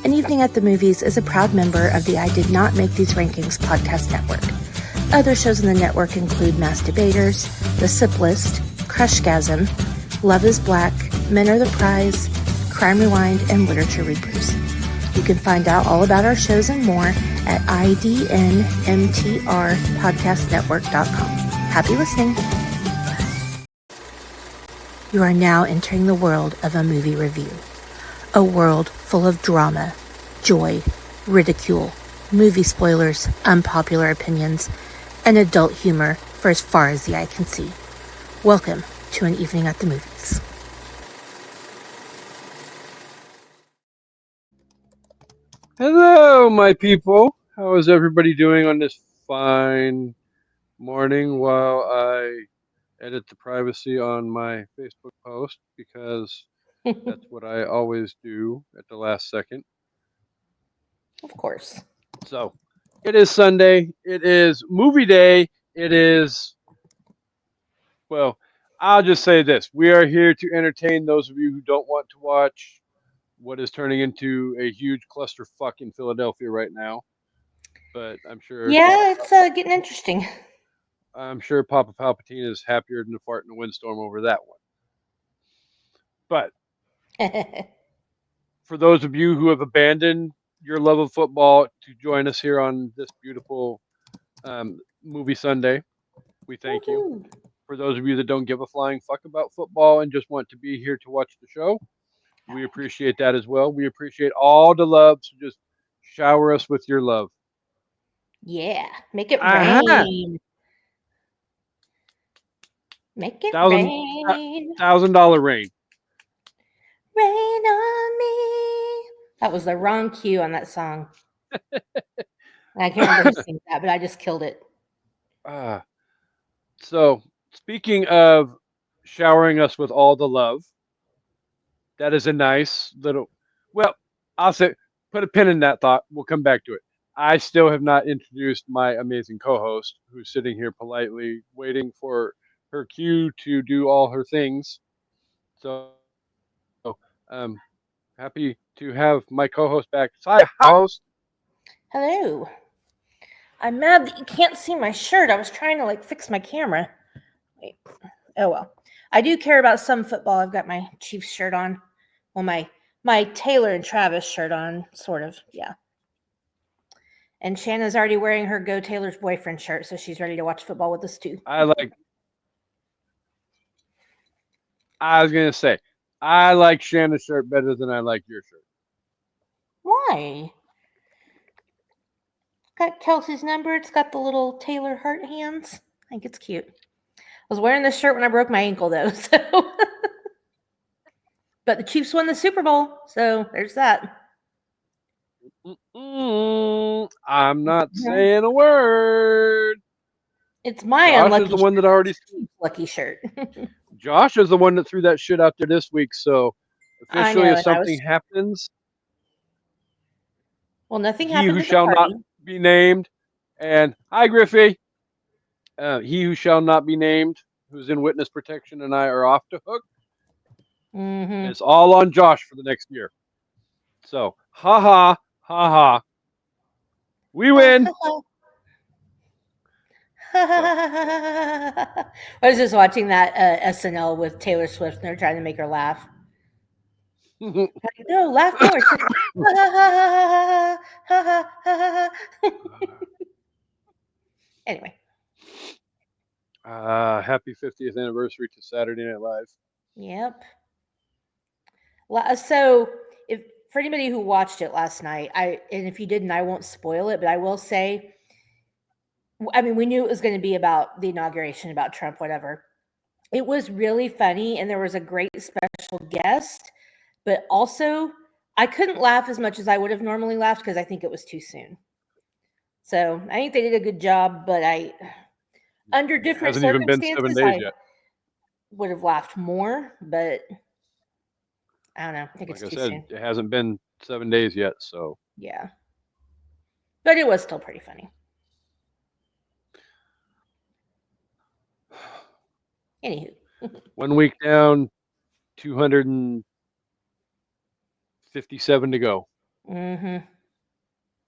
An Evening at the Movies is a proud member of the I Did Not Make These Rankings podcast network. Other shows in the network include Mass Debaters, The Sip List, Crushgasm, Love is Black, Men Are the Prize, Crime Rewind, and Literature Reapers. You can find out all about our shows and more at idnmtrpodcastnetwork.com. Happy listening. You are now entering the world of a movie review. A world full of drama, joy, ridicule, movie spoilers, unpopular opinions, and adult humor for as far as the eye can see. Welcome to An Evening at the Movies. Hello, my people. How is everybody doing on this fine morning while I edit the privacy on my Facebook post, because that's what I always do at the last second. Of course. So, it is Sunday. It is movie day. It is, well, I'll just say this. We are here to entertain those of you who don't want to watch what is turning into a huge clusterfuck in Philadelphia right now. But I'm sure. Yeah, it's getting interesting. I'm sure Papa Palpatine is happier than a fart in a windstorm over that one. But for those of you who have abandoned your love of football to join us here on this beautiful movie Sunday, we thank you. For those of you that don't give a flying fuck about football and just want to be here to watch the show, we appreciate that as well. We appreciate all the love, so just shower us with your love. Yeah, make it rain. Make it rain. $1,000 rain. Rain on me. That was the wrong cue on that song. I can't remember who sings that, but I just killed it. So, speaking of showering us with all the love, that is a nice little. Well, I'll say, put a pin in that thought. We'll come back to it. I still have not introduced my amazing co-host, who's sitting here politely waiting for her cue to do all her things. So, happy to have my co-host back. Hi, host. Hello. I'm mad that you can't see my shirt. I was trying to fix my camera. Wait. Oh well. I do care about some football. I've got my Chiefs shirt on. Well, my Taylor and Travis shirt on, sort of. Yeah. And Shanna's already wearing her Go Taylor's Boyfriend shirt, so she's ready to watch football with us too. I was gonna say, I like Shanna's shirt better than I like your shirt. Why? Got Kelsey's number. It's got the little Taylor heart hands. I think it's cute. I was wearing this shirt when I broke my ankle, though. So, but the Chiefs won the Super Bowl, so there's that. I'm not saying a word. It's my Josh unlucky is the one that already lucky shirt. Josh is the one that threw that shit out there this week. So officially, if something happens, well, nothing he happened. who shall not be named, and hi Griffey, he who shall not be named, who's in witness protection, and I are off the hook. Mm-hmm. It's all on Josh for the next year. So ha ha ha ha, we win. I was just watching that SNL with Taylor Swift, and they're trying to make her laugh. No, laugh more. Anyway. Happy 50th anniversary to Saturday Night Live. Yep. So, for anybody who watched it last night, and if you didn't, I won't spoil it, but I will say, I mean, we knew it was going to be about the inauguration, about Trump, whatever. It was really funny, and there was a great special guest, but also I couldn't laugh as much as I would have normally laughed because I think it was too soon. So I think they did a good job, but under different circumstances, even been 7 days yet. Would have laughed more, but I don't know. I think it's too soon. It hasn't been 7 days yet, so yeah. But it was still pretty funny. Anywho. 1 week down, 200 and 57 to go. Mm-hmm.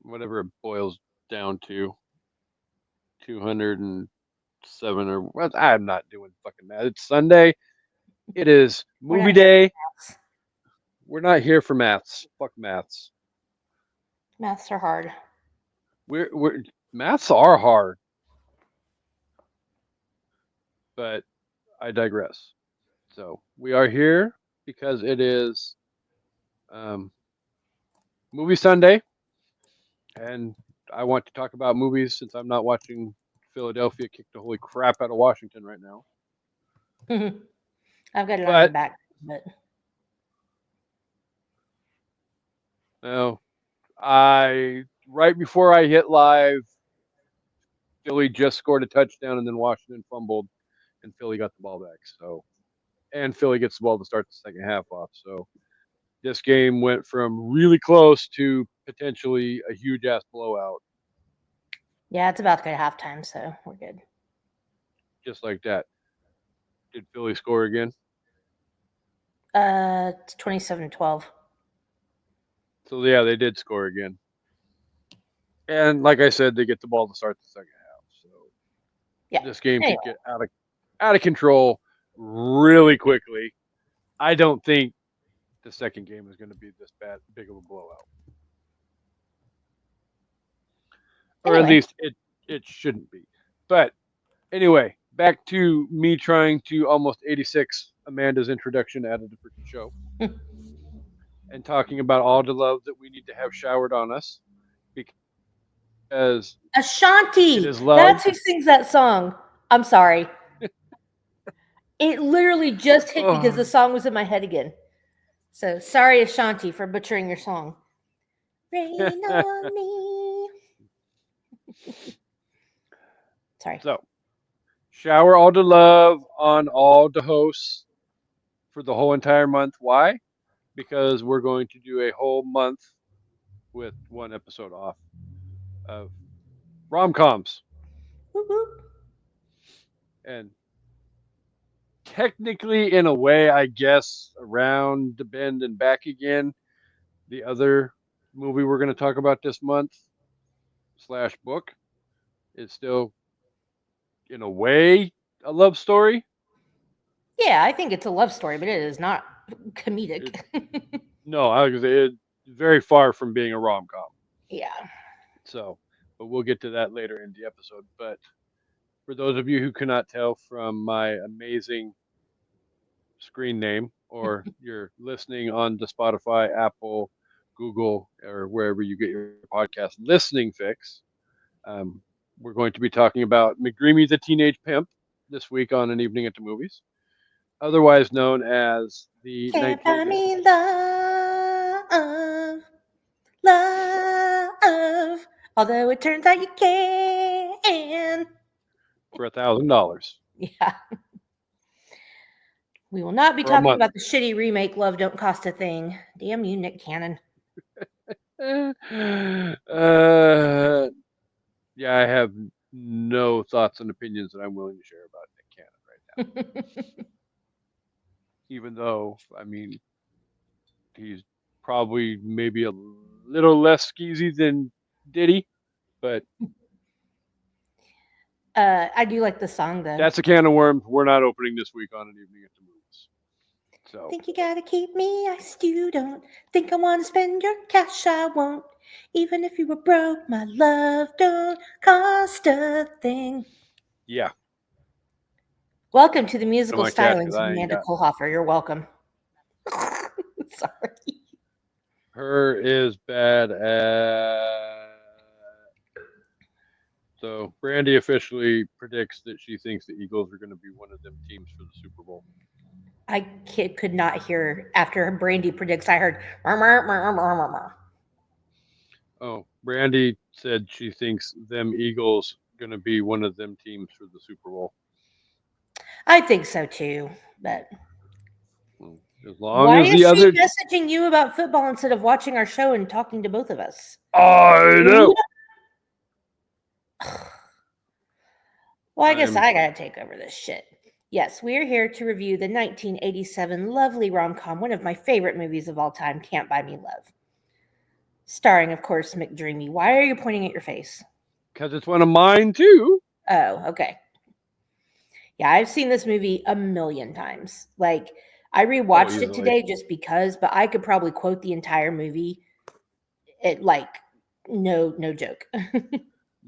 Whatever it boils down to. 207 or what? I'm not doing fucking math. It's Sunday. It is We're movie not here for day. maths. We're not here for maths. Fuck maths. Maths are hard. We're maths are hard, but I digress. So we are here because it is um, movie Sunday, and I want to talk about movies since I'm not watching Philadelphia kick the holy crap out of Washington right now. I've got it on in the But back, but no, I right before I hit live, Philly just scored a touchdown, and then Washington fumbled, and Philly got the ball back. So, and Philly gets the ball to start the second half off. So this game went from really close to potentially a huge ass blowout, yeah, it's about to go to halftime, so we're good. just like that. Did Philly score again? It's 27-12. So yeah, they did score again. And like I said, they get the ball to start the second half. So Yeah. this game Anyway, could get out of control really quickly. I don't think the second game is going to be this big of a blowout, or at anyway. least it shouldn't be. But anyway, back to me trying to almost 86 Amanda's introduction at a different show and talking about all the love that we need to have showered on us because it Ashanti. is love. That's who sings that song. I'm sorry. It literally just hit me because Oh, the song was in my head again. So sorry, Ashanti, for butchering your song. Rain on me. Sorry. so shower all the love on all the hosts for the whole entire month. Why? Because we're going to do a whole month with one episode off of rom-coms. Whoop, whoop. And technically, in a way, I guess, around the bend and back again, the other movie we're going to talk about this month slash book is still, in a way, a love story. Yeah, I think it's a love story, but it is not It, comedic. no, I was very far from being a rom-com. Yeah. So, but we'll get to that later in the episode. But for those of you who cannot tell from my amazing screen name, or you're listening on the Spotify, Apple, Google, or wherever you get your podcast listening fix, um, we're going to be talking about McDreamy the Teenage Pimp this week on An Evening at the Movies, otherwise known as the Can't buy 19... me love, love. Although it turns out you can. for $1,000 Yeah. We will not be for a talking month. about the shitty remake Love Don't Cost a Thing. Damn you, Nick Cannon. Yeah, I have no thoughts and opinions that I'm willing to share about Nick Cannon right now. Even though, I mean, he's probably maybe a little less skeezy than Diddy, but I do like the song though. that's a can of worms we're not opening this week on An Evening at the Movies. So, Think you gotta keep me, I still don't. Think I wanna spend your cash, I won't. Even if you were broke, my love don't cost a thing. yeah, Welcome to the to musical my cat because stylings of I ain't Amanda got Kohlhofer. You're welcome. Sorry. her is bad at. So Brandy officially predicts that she thinks the Eagles are going to be one of them teams for the Super Bowl. I could not hear after Brandy predicts. I heard. "Murr, murr, murr, murr, murr, murr." Oh, Brandy said she thinks them Eagles going to be one of them teams for the Super Bowl. I think so too. But Well, as long why as is the she other, messaging you about football instead of watching our show and talking to both of us? I Rude. know. Well, I guess I'm I gotta take over this shit. Yes, we are here to review the 1987 lovely rom-com, one of my favorite movies of all time, Can't Buy Me Love. Starring, of course, McDreamy. Why are you pointing at your face? Because it's one of mine too. Oh, okay. Yeah, I've seen this movie a million times. Like, I Oh, rewatched it easily. today just because, but I could probably quote the entire movie. It like no joke.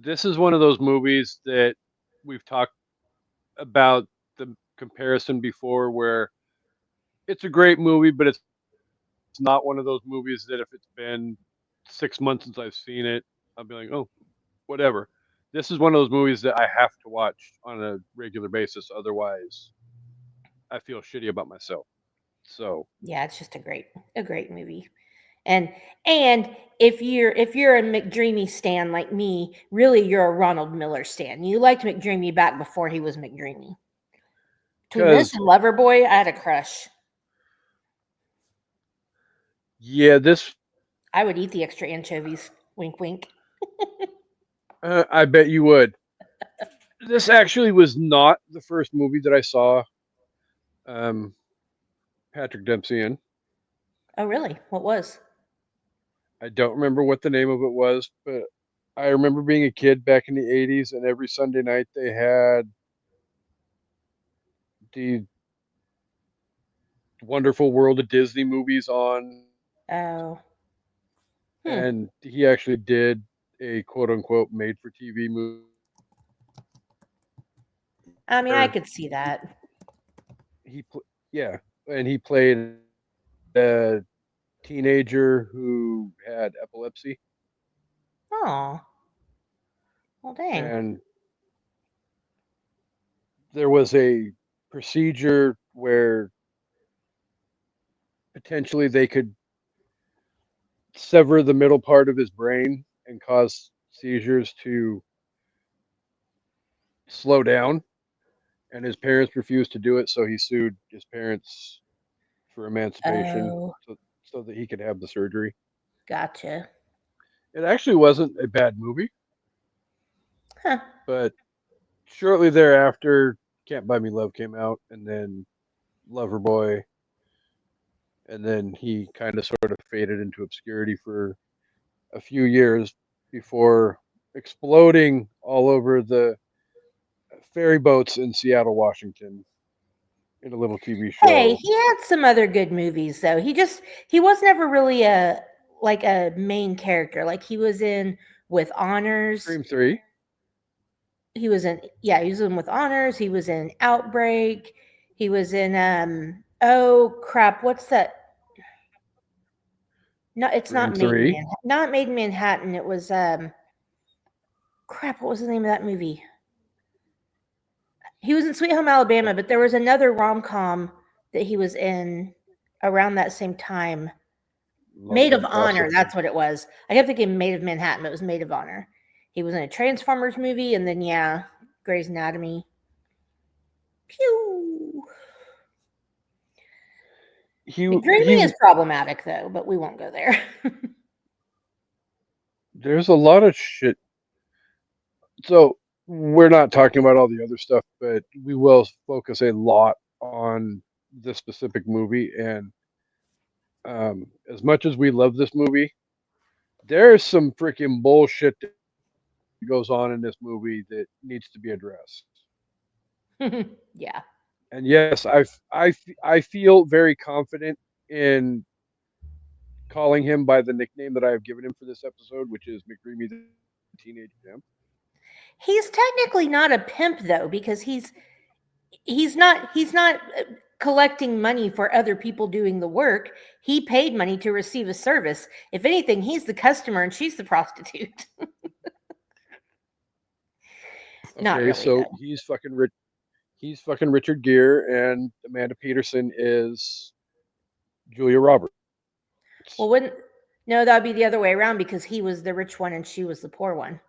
This is one of those movies that we've talked about the comparison before, where it's a great movie, but it's not one of those movies that if it's been 6 months since I've seen it, I'll be like, oh, whatever. This is one of those movies that I have to watch on a regular basis. Otherwise, I feel shitty about myself. So, Yeah, it's just a great movie. And and if you're a McDreamy stan like me, really you're a Ronald Miller stan. You liked McDreamy back before he was McDreamy. Between this because, and Loverboy, I had a crush. yeah, this, I would eat the extra anchovies. Wink, wink. I bet you would. This actually was not the first movie that I saw um, Patrick Dempsey in. Oh, really? What was? I don't remember what the name of it was, but I remember being a kid back in the 80s, and every Sunday night they had the Wonderful World of Disney movies on, Oh, hmm. and he actually did a quote unquote made for TV movie I mean, I where could see that. yeah, and he played a teenager who had epilepsy, Oh, well, dang. and there was a procedure where potentially they could sever the middle part of his brain and cause seizures to slow down. And his parents refused to do it, so he sued his parents for emancipation Oh, so that he could have the surgery. gotcha. It actually wasn't a bad movie, Huh. but shortly thereafter, Can't Buy Me Love came out, and then Loverboy, and then he kind of sort of faded into obscurity for a few years before exploding all over the ferry boats in Seattle, Washington, in a little TV Hey, show. he had some other good movies though. He was never really a main character. Like he was in With Honors. Scream 3, He was in With Honors. He was in Outbreak. He was in oh crap, what's that? No, it's not Scream Made in 3, Manhattan. Not Made in Manhattan. It was crap, what was the name of that movie? He was in Sweet Home Alabama, but there was another rom-com that he was in around that same time. Love Maid of them Honor, gossip. that's what it was. I kept thinking Maid of Manhattan, but it was Maid of Honor. He was in a Transformers movie, and then yeah, Grey's Anatomy. Pew. McDreamy He is problematic though, but we won't go there. there's a lot of shit. So we're not talking about all the other stuff, but we will focus a lot on this specific movie. And as much as we love this movie, there's some freaking bullshit that goes on in this movie that needs to be addressed. Yeah. And yes, I feel very confident in calling him by the nickname that I have given him for this episode, which is McDreamy the Teenage Pimp. He's technically not a pimp though, because he's not collecting money for other people doing the work. He paid money to receive a service. If anything, he's the customer and she's the prostitute. Not Okay, really so though. he's fucking Richard Gere, and Amanda Peterson is Julia Roberts. Well, wouldn't no, that'd be the other way around because he was the rich one and she was the poor one.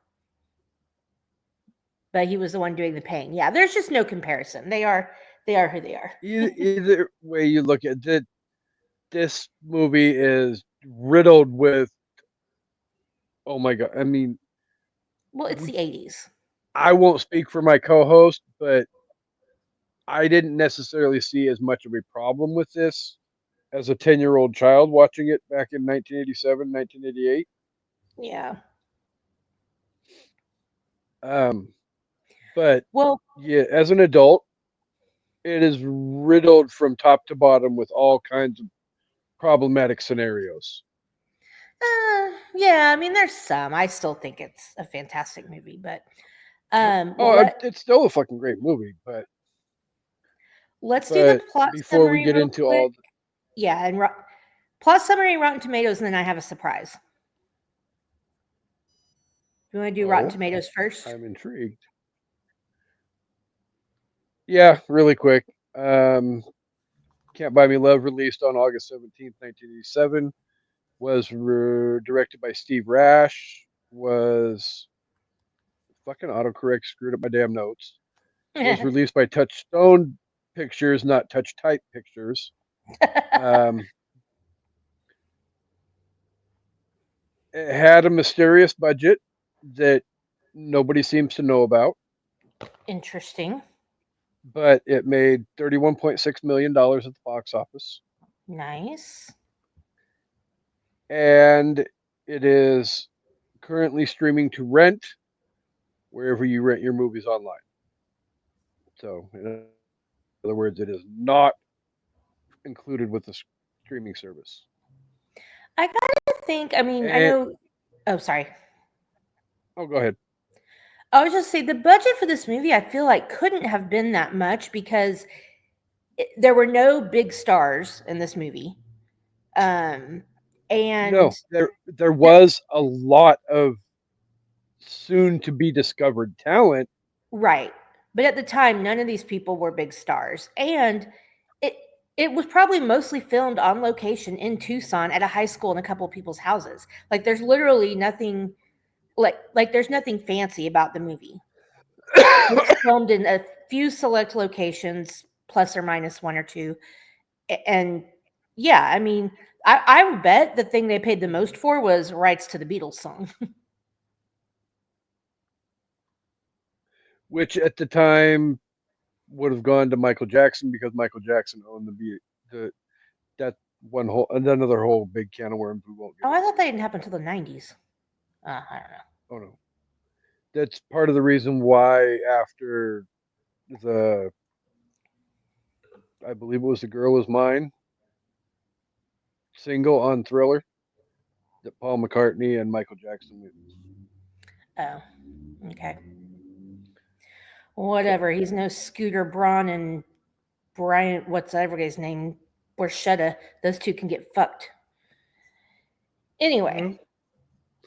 But he was the one doing the paying. Yeah, there's just no comparison. They are who they are. Either way you look at it, this movie is riddled with, oh my god. I mean, Well, it's we, the 80s. I won't speak for my co-host, but I didn't necessarily see as much of a problem with this as a 10-year-old child watching it back in 1987, 1988. Yeah. Um, but Well, yeah, as an adult, it is riddled from top to bottom with all kinds of problematic scenarios. yeah, I mean, there's some. I still think it's a fantastic movie, but well, Oh, it's still a fucking great movie, let's do the but plot before we summary get real into quick. all, Yeah, and plot summary, Rotten Tomatoes, and then I have a surprise. You want to do Rotten oh, Tomatoes first? I'm intrigued. Yeah, really quick. Um, Can't Buy Me Love, released on August 17th, 1987, was directed by Steve Rash, was fucking autocorrect screwed up my damn notes. Was released by Touchstone Pictures, not Touch Type Pictures. Um, it had a mysterious budget that nobody seems to know about, Interesting. but it made $31.6 million at the box office, Nice. and it is currently streaming to rent wherever you rent your movies online. So, in other words, it is not included with the streaming service. I gotta think. I mean, I And know. Oh, sorry. oh, go ahead. I was just saying the budget for this movie. I feel like couldn't have been that much because there were no big stars in this movie. Um, and No, there no, was a lot of soon to be discovered talent. right. But at the time, none of these people were big stars, and it it was probably mostly filmed on location in Tucson at a high school and a couple of people's houses. Like, there's literally nothing like there's nothing fancy about the movie. It was filmed in a few select locations, plus or minus one or two, and yeah, I mean, I would bet the thing they paid the most for was rights to the Beatles song. Which at the time would have gone to Michael Jackson because Michael Jackson owned the beat. The that one whole another whole big can of worms we won't get Oh, I thought into. that didn't happen until the 90s. I don't know. Oh no, that's part of the reason why after the I believe it was the Girl Is Mine single on Thriller that Paul McCartney and Michael Jackson used. Oh, okay. So, Whatever. He's no Scooter Braun and Brian, what's that guy's name? Borchetta. Those two can get fucked. Anyway,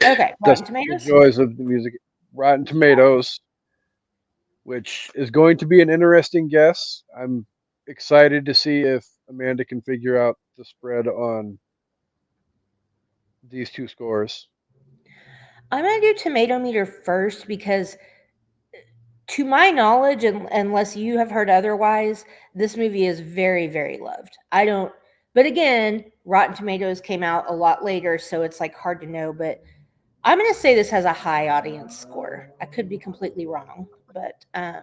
mhm. okay. Just Rotten the Tomatoes? joys of the music. Rotten Tomatoes, which is going to be an interesting guess. I'm excited to see if Amanda can figure out the spread on these two scores. I'm going to do tomato meter first because, to my knowledge, and unless you have heard otherwise, this movie is very, very loved. I don't, but again, Rotten Tomatoes came out a lot later, so it's like hard to know. But I'm going to say this has a high audience score. I could be completely wrong, but I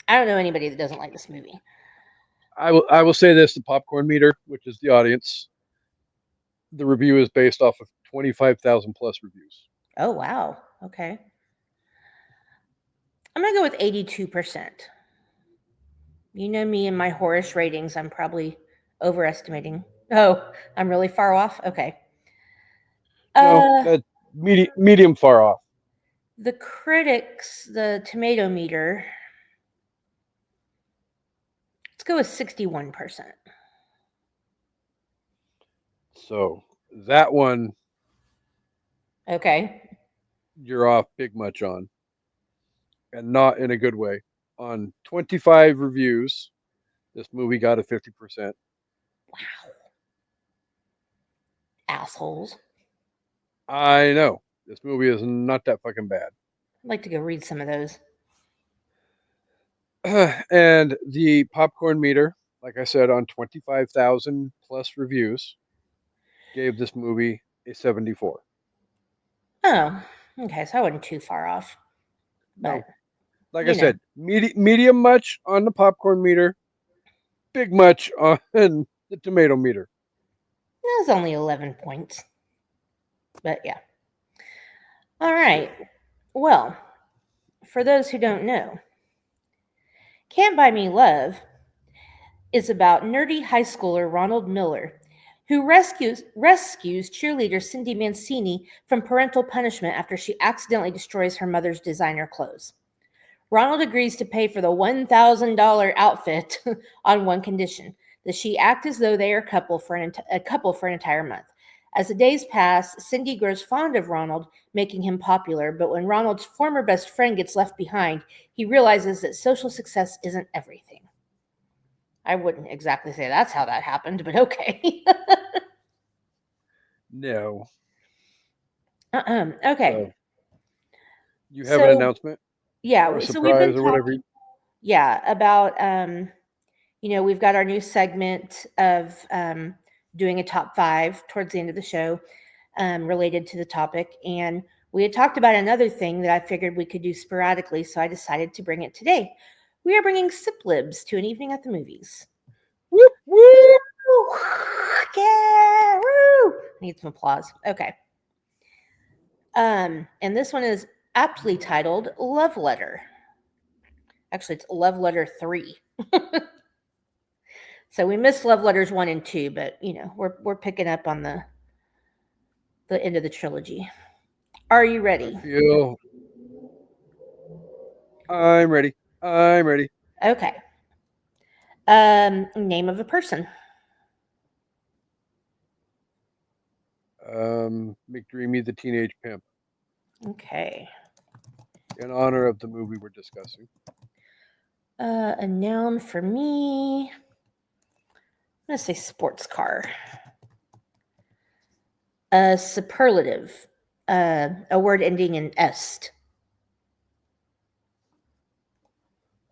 don't know anybody that doesn't like this movie. I will say this: the popcorn meter, which is the audience, the review is based off of 25,000 plus reviews. Oh, wow. Okay. I'm going to go with 82%. You know me and my Horace ratings, I'm probably overestimating. Oh, I'm really far off? Okay. No, Uh, that medium far off. the critics, the tomato meter, let's go with 61%. So that one Okay. you're off big much on, and not in a good way. On 25 reviews, this movie got a 50%. Assholes. I know this movie is not that fucking bad. I'd like to go read some of those. And the popcorn meter, like I said, on 25,000 plus reviews, gave this movie a 74. Oh, okay. So I wasn't too far off, but No, Like I you know, said, medium much on the popcorn meter, big much on the tomato meter. it was only 11 points. But yeah. All right. Still. Well, for those who don't know, Can't Buy Me Love is about nerdy high schooler Ronald Miller, who rescues cheerleader Cindy Mancini from parental punishment after she accidentally destroys her mother's designer clothes. Ronald agrees to pay for the $1,000 outfit on one condition: that she act as though they are a couple for an entire month. As the days pass, Cindy grows fond of Ronald, making him popular, but when Ronald's former best friend gets left behind, he realizes that social success isn't everything. I wouldn't exactly say that's how that happened, but okay. No. Okay. So you have an So, announcement or a yeah, so we've been surprise or whatever. talking, yeah, about we've got our new segment of doing a top 5 towards the end of the show, related to the topic, and we had talked about another thing that I figured we could do sporadically, so I decided to bring it today. We are bringing sip libs to an evening at the movies. Whoop whoop. Woo! Yeah, woo! Need some applause. Okay. And this one is aptly titled Love Letter. Actually, it's Love Letter 3. So we missed Love Letters 1 and 2, but we're picking up on the end of the trilogy. Are you I ready? feel I'm ready. I'm ready. Okay. Name of a person. McDreamy the Teenage Pimp, Okay. in honor of the movie we're discussing. A noun for me. I'm gonna say sports car. A superlative. A word ending in est.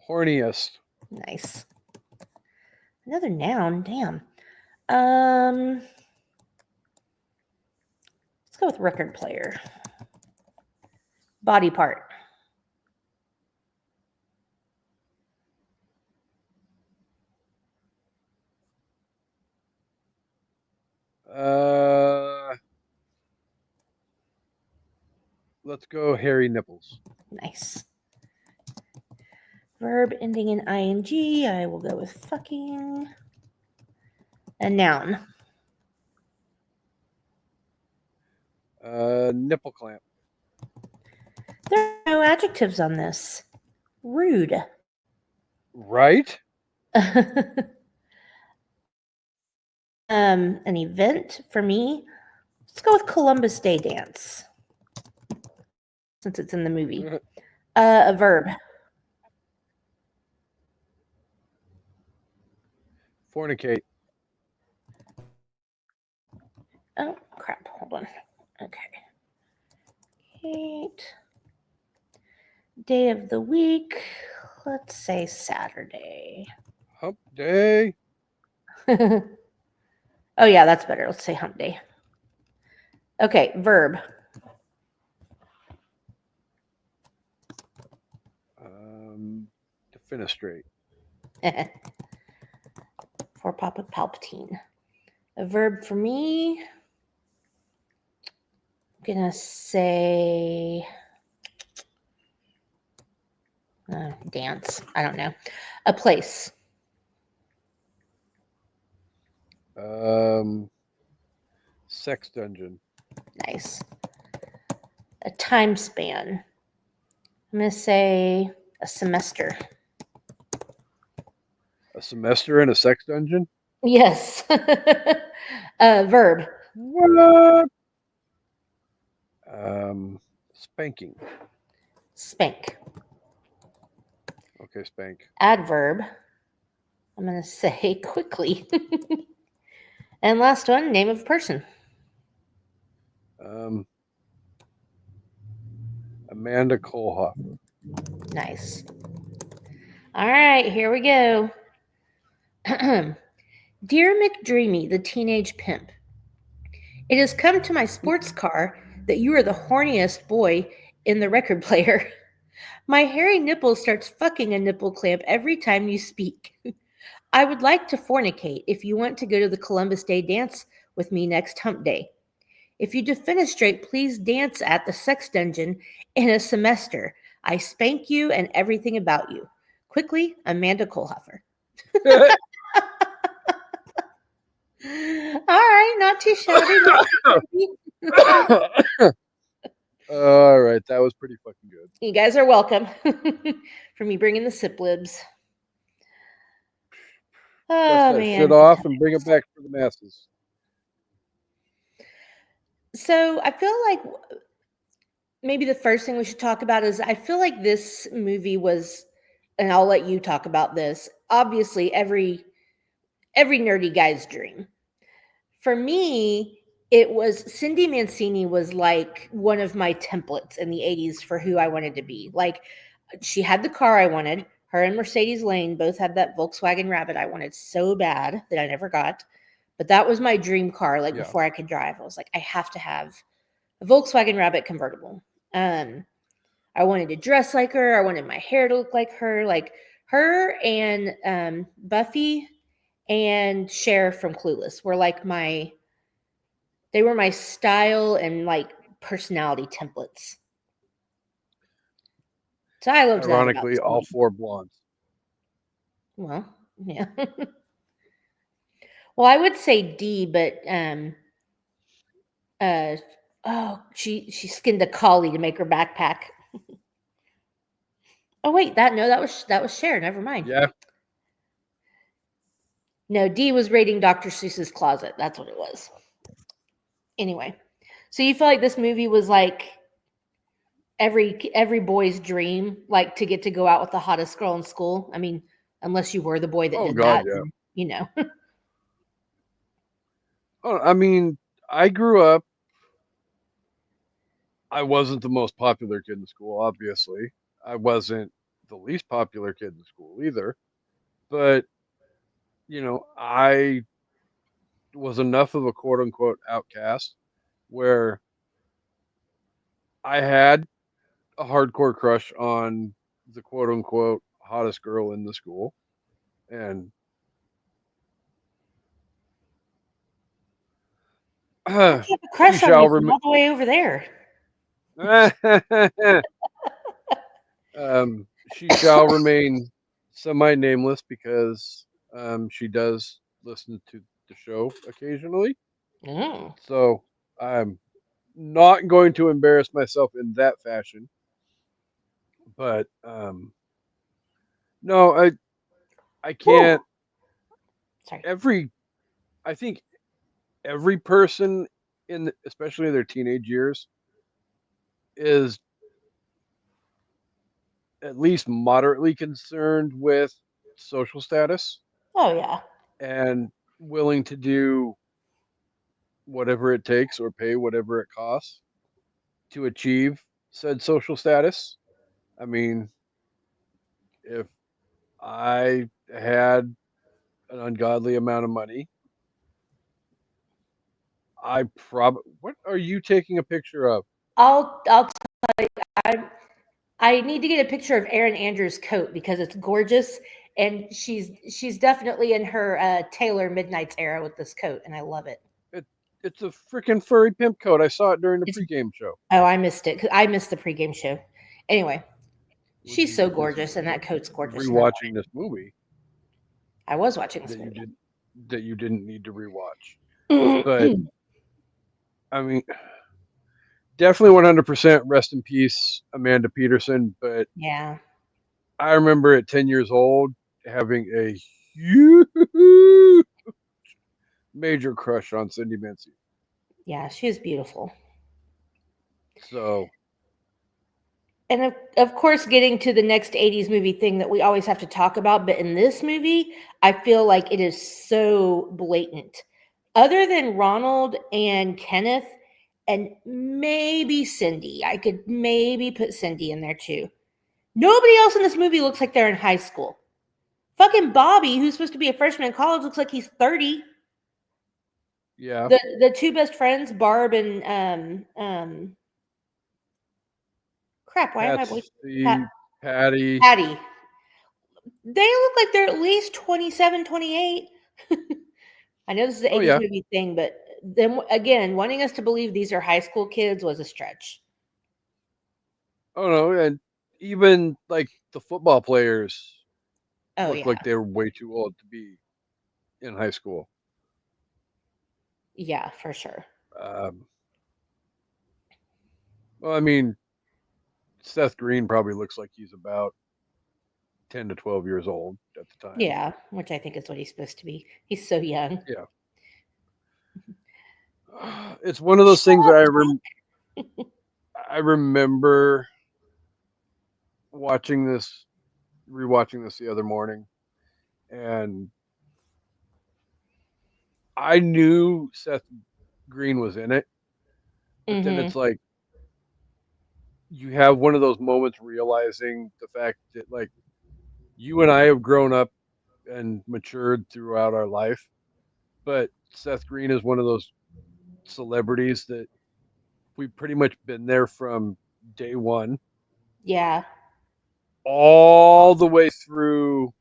Horniest. Nice. Another noun. Damn. Let's go with record player. Body part. Uh, let's go hairy nipples. Nice. Verb ending in ing. I will go with fucking. A noun. Nipple clamp. There are no adjectives on this. Rude. Right? An event for me. Let's go with Columbus Day dance, since it's in the movie. A verb. Fornicate. Oh crap! Hold on. Okay. Kate. Day of the week. Let's say Saturday. Hump day. Oh yeah, that's better. Let's say hump day. Okay, verb. Defenestrate. For Papa Palpatine. A verb for me. I'm gonna say dance. I don't know. A place. Sex dungeon. Nice. A time span. I'm gonna say a semester. A semester in a sex dungeon. Yes. Verb. What? Spanking. Spank. Okay, spank. Adverb. I'm gonna say quickly. And last one, name of person. Amanda Kohlhofer. Nice. All right, here we go. Dear McDreamy, the teenage pimp, it has come to my sports car that you are the horniest boy in the record player. My hairy nipple starts fucking a nipple clamp every time you speak. I would like to fornicate if you want to go to the Columbus Day dance with me next hump day. If you defenestrate, please dance at the sex dungeon in a semester. I spank you and everything about you. Quickly, Amanda Kohlhofer. All right, not too shabby, not too shabby. All right, that was pretty fucking good. You guys are welcome for me bringing the sip libs. Dust Oh that shit man. off and bring it back for the masses. So I feel like maybe the first thing we should talk about is I feel like this movie was, and I'll let you talk about this. Obviously, every nerdy guy's dream. For me, it was Cindy Mancini was like one of my templates in the 80s for who I wanted to be. Like she had the car I wanted. Her and Mercedes Lane both had that Volkswagen Rabbit I wanted so bad that I never got. But that was my dream car. Like Yeah. before I could drive, I was like, I have to have a Volkswagen Rabbit convertible. I wanted to dress like her. I wanted my hair to look like her. Like her and Buffy and Cher from Clueless were like they were my style and like personality templates. So I loved that about Ironically, this all movie. 4 blondes. Well, yeah. Well, I would say D, but uh oh, she skinned a collie to make her backpack. Oh wait, that was Cher. Never mind. Yeah. No, D was raiding Dr. Seuss's closet. That's what it was. Anyway, so you feel like this movie was like every boy's dream, like to get to go out with the hottest girl in school. I mean, unless you were the boy that Oh did God, that, yeah. then, you know. Oh, I mean, I grew up. I wasn't the most popular kid in school, obviously. I wasn't the least popular kid in school either. But, I was enough of a quote unquote outcast where I had a hardcore crush on the quote unquote hottest girl in the school. And How'd you have a she crush on shall me from remain. all the way over there? She shall remain semi nameless because she does listen to the show occasionally. Oh. So I'm not going to embarrass myself in that fashion. But no, I Woo. can't. Sorry. Every I think every person especially their teenage years is at least moderately concerned with social status Oh yeah. and willing to do whatever it takes or pay whatever it costs to achieve said social status. I mean, if I had an ungodly amount of money, what are you taking a picture of? I'll I I need to get a picture of Erin Andrews' coat because it's gorgeous, and she's definitely in her Taylor Midnight's era with this coat, and I love it. It, it's a freaking furry pimp coat. I saw it during the It's pregame show. oh, I missed it. I missed the pregame show. Anyway, Was she's you so was gorgeous, and that coat's gorgeous, and I love rewatching this movie it. I was watching this that you movie. didn't that you didn't need to rewatch? But Yeah. I mean, definitely 100% rest in peace, Amanda Peterson. But I remember at 10 years old having a huge major crush on Cindy Mancini. Yeah, she is beautiful. So, And of course, getting to the next 80s movie thing that we always have to talk about, but in this movie, I feel like it is so blatant. Other than Ronald and Kenneth, and maybe Cindy, I could maybe put Cindy in there too. Nobody else in this movie looks like they're in high school. Fucking Bobby, who's supposed to be a freshman in college, looks like he's 30. yeah, The two best friends, Barb and crap, why am I blanking? Patsy. Patty. Patty. They look like they're at least 27, 28. I know this is an Oh 80s yeah. movie thing, but then again, wanting us to believe these are high school kids was a stretch. Oh no, and even like the football players Oh look yeah. like they were way too old to be in high school. Yeah, for sure. Um, well, I mean, Seth Green probably looks like he's about 10 to 12 years old at the time. Yeah, which I think is what he's supposed to be. He's so young. Yeah, it's one of those Shut things that up, Jack. I remember watching this, rewatching this the other morning, and I knew Seth Green was in it, but then Mhm. it's like you have one of those moments realizing the fact that like you and I have grown up and matured throughout our life, but Seth Green is one of those celebrities that we've pretty much been there from day one Yeah. all the way through,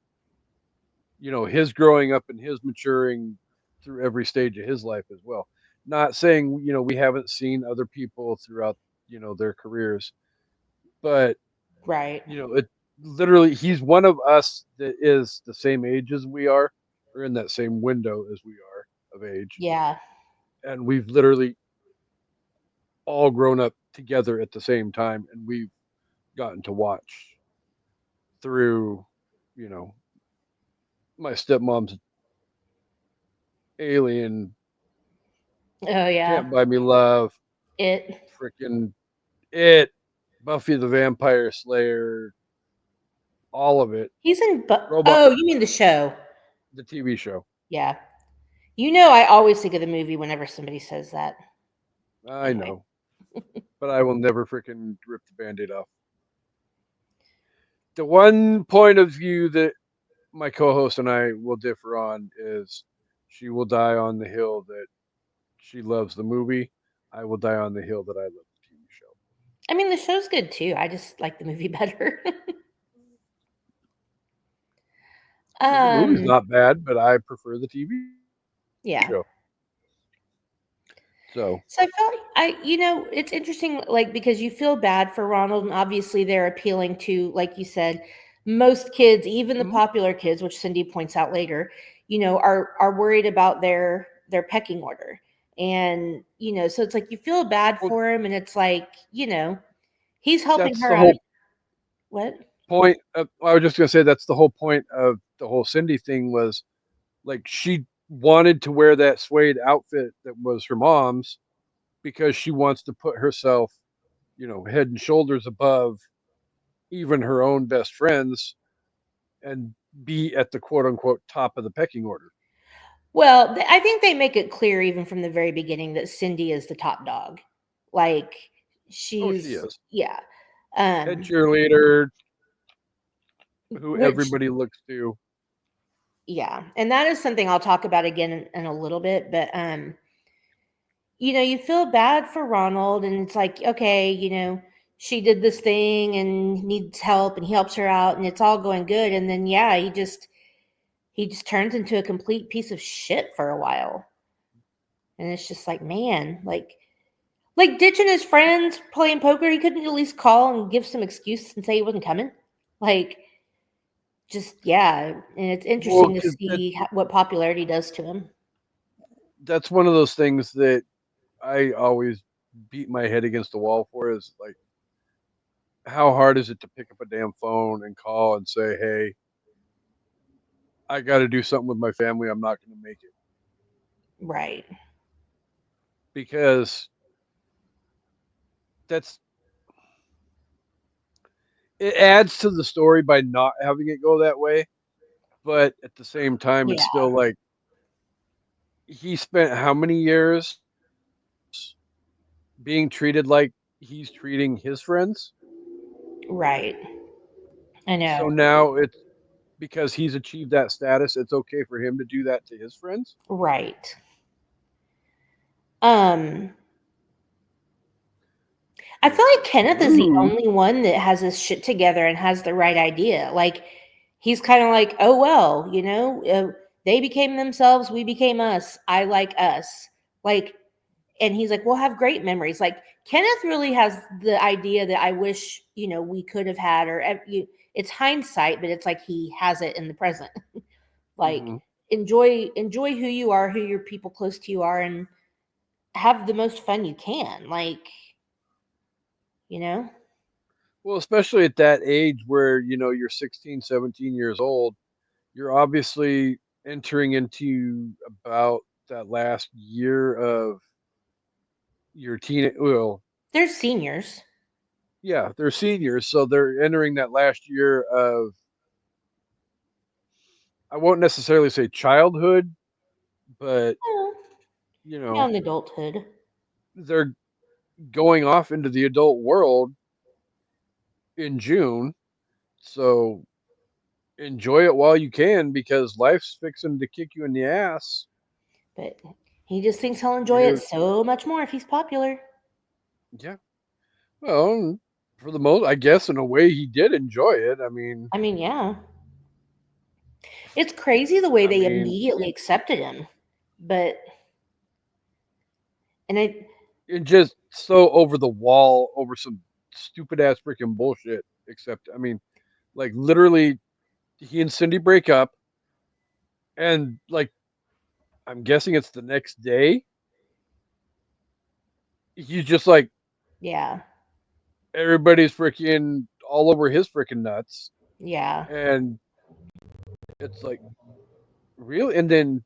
his growing up and his maturing through every stage of his life as well. Not saying, we haven't seen other people throughout, their careers, but, Right. it literally, he's one of us that is the same age as we are, or in that same window as we are of age. Yeah. And we've literally all grown up together at the same time, and we've gotten to watch through, you know, my stepmom's Alien, Oh yeah. Can't Buy Me Love, It. freaking It, Buffy the Vampire Slayer, all of it, He's in Robot, Oh, you mean the show. the TV show. Yeah. You know I always think of the movie whenever somebody says that. I Anyway. know, but I will never freaking rip the band-aid off. The one point of view that my co-host and I will differ on is she will die on the hill that she loves the movie. I will die on the hill that I love the TV show. I mean the show's good too. I just like the movie better. The movie's um not bad, but I prefer the TV yeah. show. So, So I felt it's interesting, like because you feel bad for Ronald, and obviously they're appealing to, like you said, most kids, even the mhm. popular kids, which Cindy points out later, are worried about their pecking order, and so it's like you feel bad Well, for him, and it's like he's helping that's her the out. whole What? point. I was just gonna say that's the whole point of the whole Cindy thing was like she wanted to wear that suede outfit that was her mom's because she wants to put herself, head and shoulders above even her own best friends and be at the quote unquote top of the pecking order. Well, I think they make it clear even from the very beginning that Cindy is the top dog. Like Oh, she she's is. yeah. Head Um cheerleader who which everybody looks to. Yeah, and that is something I'll talk about again in a little bit, but, you feel bad for Ronald, and it's like, okay, she did this thing and needs help, and he helps her out, and it's all going good, and then, yeah, he just turns into a complete piece of shit for a while, and it's just like, man, like ditching his friends, playing poker, he couldn't at least call and give some excuse and say he wasn't coming? Like, just yeah, and it's Well, interesting to because see what popularity does to him. that's one of those things that I always beat my head against the wall for is like, how hard is it to pick up a damn phone and call and say, hey, I got to do something with my family. I'm not going to make it Right. because that's it adds to the story by not having it go that way. But at the same time, it's Yeah, still like he spent how many years being treated like he's treating his friends. right. I So know. now it's because he's achieved that status, it's okay for him to do that to his friends. Right. Um, I feel Like, like Kenneth is the rude. only one that has his shit together and has the right idea. Like, he's kind of like, oh, well, they became themselves, we became us. I like us. Like, and he's like, we'll have great memories. Like, Kenneth really has the idea that I wish, we could have had, or it's hindsight, but it's like he has it in the present. Like, Hmm. enjoy who you are, who your people close to you are, and have the most fun you can. Like, you know? Well, especially at that age where, you're 16, 17 years old, you're obviously entering into about that last year of your teen. Well, They're seniors. yeah, they're seniors, so they're entering that last year of, I won't necessarily say childhood, but Well, you know, young adulthood. they're going off into the adult world in June. So enjoy it while you can because life's fixing to kick you in the ass. But he just thinks he'll enjoy it You're so much more if he's popular. Yeah. Well, for the most, I guess in a way he did enjoy it. I mean, yeah. It's crazy the way I they mean, immediately accepted him. But, and it just so over the wall over some stupid ass freaking bullshit. Except, I mean, like literally, he and Cindy break up, and like I'm guessing it's the next day. He's just like yeah, everybody's freaking all over his freaking nuts, yeah. and it's like really. And then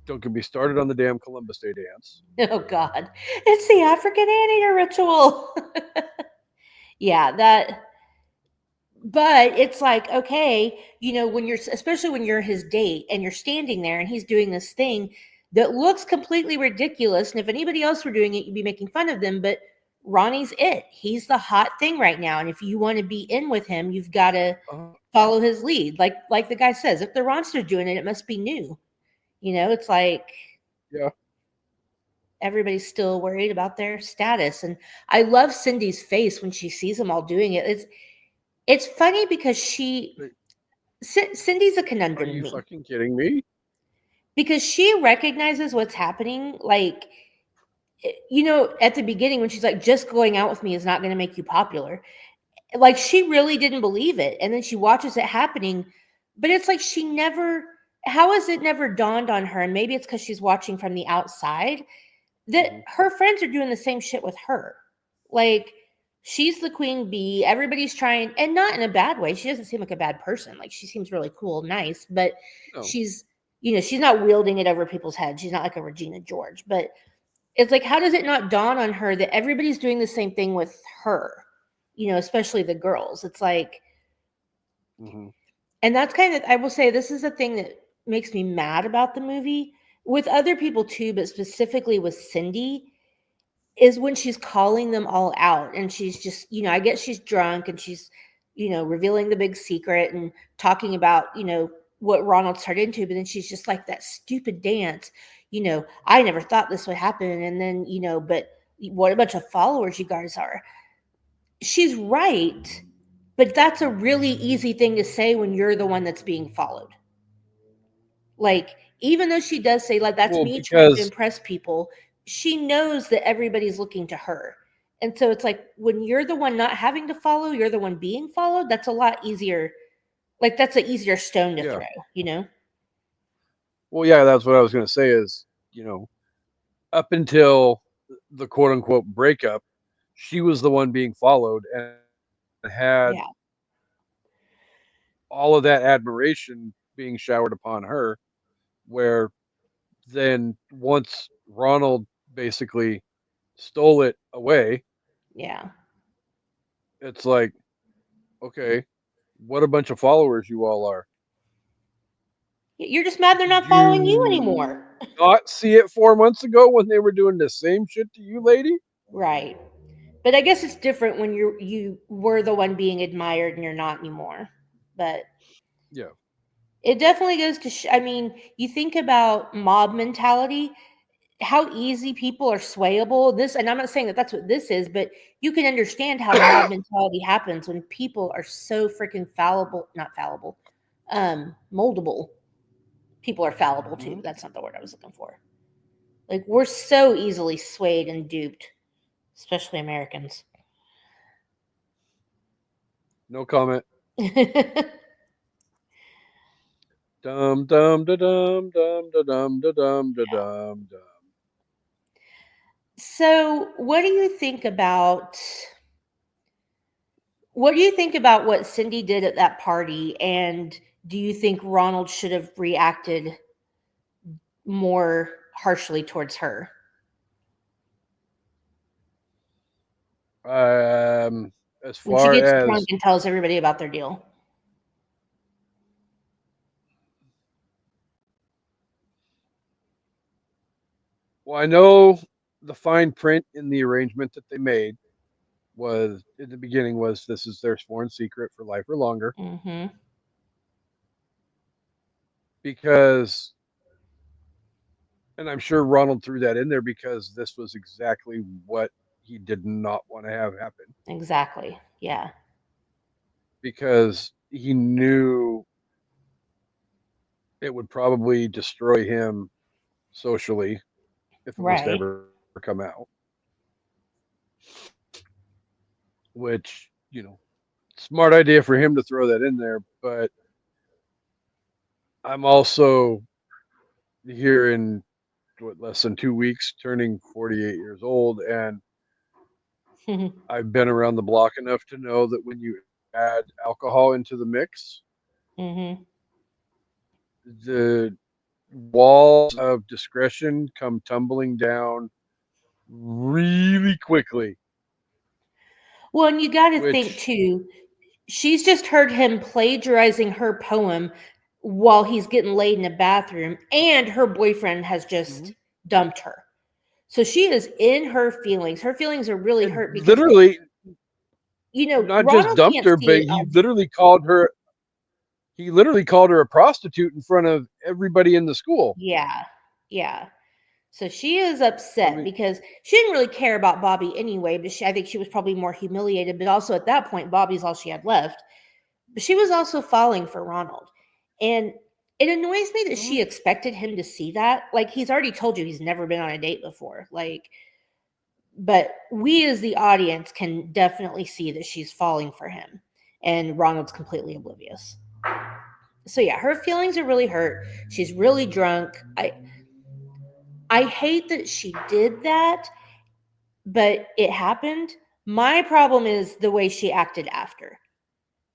don't get me started on the damn Columbus Day dance. Oh, God. It's the African anteater ritual. Yeah, but it's like, okay, when especially when you're his date and you're standing there and he's doing this thing that looks completely ridiculous. And if anybody else were doing it, you'd be making fun of them. But Ronnie's it. He's the hot thing right now. And if you want to be in with him, you've got to Uh, follow his lead. Like the guy says, if the Ronster's doing it, it must be new. It's like yeah. everybody's still worried about their status. And I love Cindy's face when she sees them all doing it. It's funny because Like, Cindy's a are conundrum to you me fucking kidding me? because she recognizes what's happening. Like, at the beginning when she's like, just going out with me is not going to make you popular. Like, she really didn't believe it. And then she watches it happening, but it's like how has it never dawned on her? And maybe it's because she's watching from the outside that Hmm. her friends are doing the same shit with her. Like, she's the queen bee. Everybody's trying, and not in a bad way. She doesn't seem like a bad person. Like, she seems really cool, nice, but No. she's, she's not wielding it over people's heads. She's not like a Regina George. But it's like, how does it not dawn on her that everybody's doing the same thing with her? Especially the girls. It's like, Hmm. and that's kind of, I will say, this is a thing that makes me mad about the movie with other people too, but specifically with Cindy is when she's calling them all out and she's just, I guess she's drunk and she's, revealing the big secret and talking about, what Ronald's turned into, but then she's just like that stupid dance, I never thought this would happen. And then, but what a bunch of followers you guys are. She's right, but that's a really easy thing to say when you're the one that's being followed. Like, even though she does say, like, that's Well, me trying to because impress people, she knows that everybody's looking to her. And so it's like when you're the one not having to follow, you're the one being followed. That's a lot easier. Like, that's an easier stone to yeah. throw, you know? Well, yeah, that's what I was gonna say is, up until the quote unquote breakup, she was the one being followed and had Yeah. all of that admiration being showered upon her. Where then once Ronald basically stole it away, Yeah. it's like, okay, what a bunch of followers you all are. You're just mad they're Did not following you you anymore. not see it 4 months ago when they were doing the same shit to you, lady? Right. But I guess it's different when you were the one being admired and you're not anymore. But Yeah. it definitely goes to I mean, you think about mob mentality. how easy people are swayable. This, and I'm not saying that that's what this is, but you can understand how mob mentality happens when people are so freaking fallible, not fallible, moldable. People are fallible too. Mhm. That's not the word I was looking for. Like we're so easily swayed and duped, especially Americans. No comment. Dum dum da dum dum da dum da dum da dum dum. So, what do you think about what Cindy did at that party? And do you think Ronald should have reacted more harshly towards her? Um, as When she far gets drunk as and tells everybody about their deal. well, I know the fine print in the arrangement that they made was in the beginning was this is their sworn secret for life or longer Mhm. because and I'm sure Ronald threw that in there because this was exactly what he did not want to have happen Exactly. Yeah. because he knew it would probably destroy him socially if it was to Right. ever come out, which, smart idea for him to throw that in there, but I'm also here in what less than 2 weeks turning 48 years old, and I've been around the block enough to know that when you add alcohol into the mix, Mhm. the walls of discretion come tumbling down really quickly, Well, and you got to think which too, she's just heard him plagiarizing her poem while he's getting laid in a bathroom, and her boyfriend has just Mhm. dumped her. So she is in her feelings. Her feelings are really And hurt because, literally not just Ronald dumped can't her, see but it. he literally called her a prostitute in front of everybody in the school. Yeah. Yeah. So she is I upset mean, because she didn't really care about Bobby anyway, but I think she was probably more humiliated. But also at that point, Bobby's all she had left. But she was also falling for Ronald. And it annoys me that mhm. she expected him to see that. Like, he's already told you he's never been on a date before. Like, but we as the audience can definitely see that she's falling for him. And Ronald's completely oblivious. So yeah, her feelings are really hurt. She's really drunk. I hate that she did that, but it happened. My problem is the way she acted after.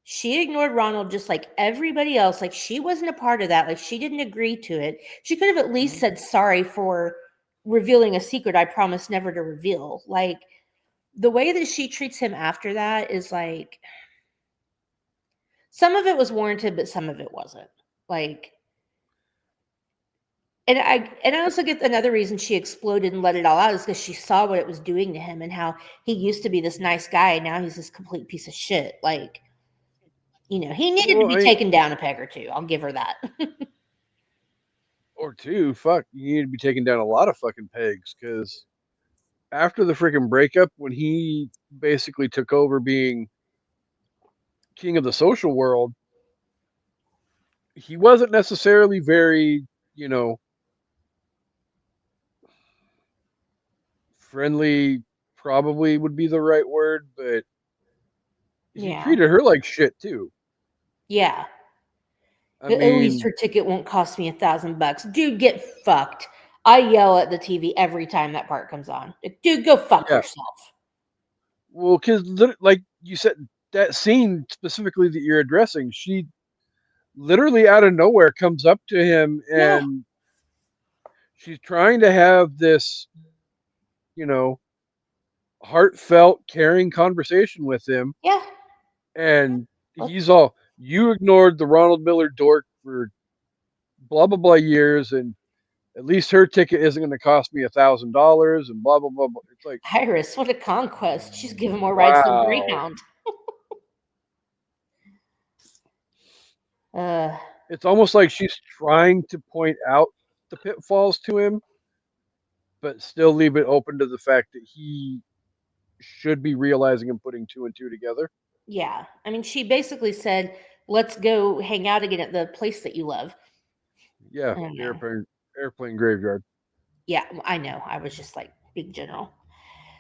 She ignored Ronald just like everybody else. Like she wasn't a part of that. Like she didn't agree to it. She could have at least Mhm. said sorry for revealing a secret I promised never to reveal. Like the way that she treats him after that is like some of it was warranted, but some of it wasn't. Like and I also get another reason she exploded and let it all out is because she saw what it was doing to him and how he used to be this nice guy and now he's this complete piece of shit. Like, he needed to Well, be taken down a peg or two. I'll give her that. or two, fuck, you need to be taking down a lot of fucking pegs because after the freaking breakup, when he basically took over being king of the social world, he wasn't necessarily very, you know, friendly, probably would be the right word, but he Yeah. treated her like shit too. Yeah. I At least mean, her ticket won't cost me $1,000. Dude, get fucked. I yell at the TV every time that part comes on. Like, dude, go fuck yeah, yourself. well, because like you said, that scene specifically that you're addressing, she literally out of nowhere comes up to him Yeah. and she's trying to have this, heartfelt, caring conversation with him, Yeah. and Well, he's all, "You ignored the Ronald Miller dork for blah blah blah years, and at least her ticket isn't going to cost me $1,000, and blah blah blah blah." It's like, Iris, what a conquest. She's giving more rides than wow. Greyhound. Uh, It's almost like she's trying to point out the pitfalls to him, but still leave it open to the fact that he should be realizing and putting two and two together. Yeah. I mean, she basically said, "Let's go hang out again at the place that you love." Yeah, I don't the know. airplane graveyard. Yeah, I know. I was just like big general.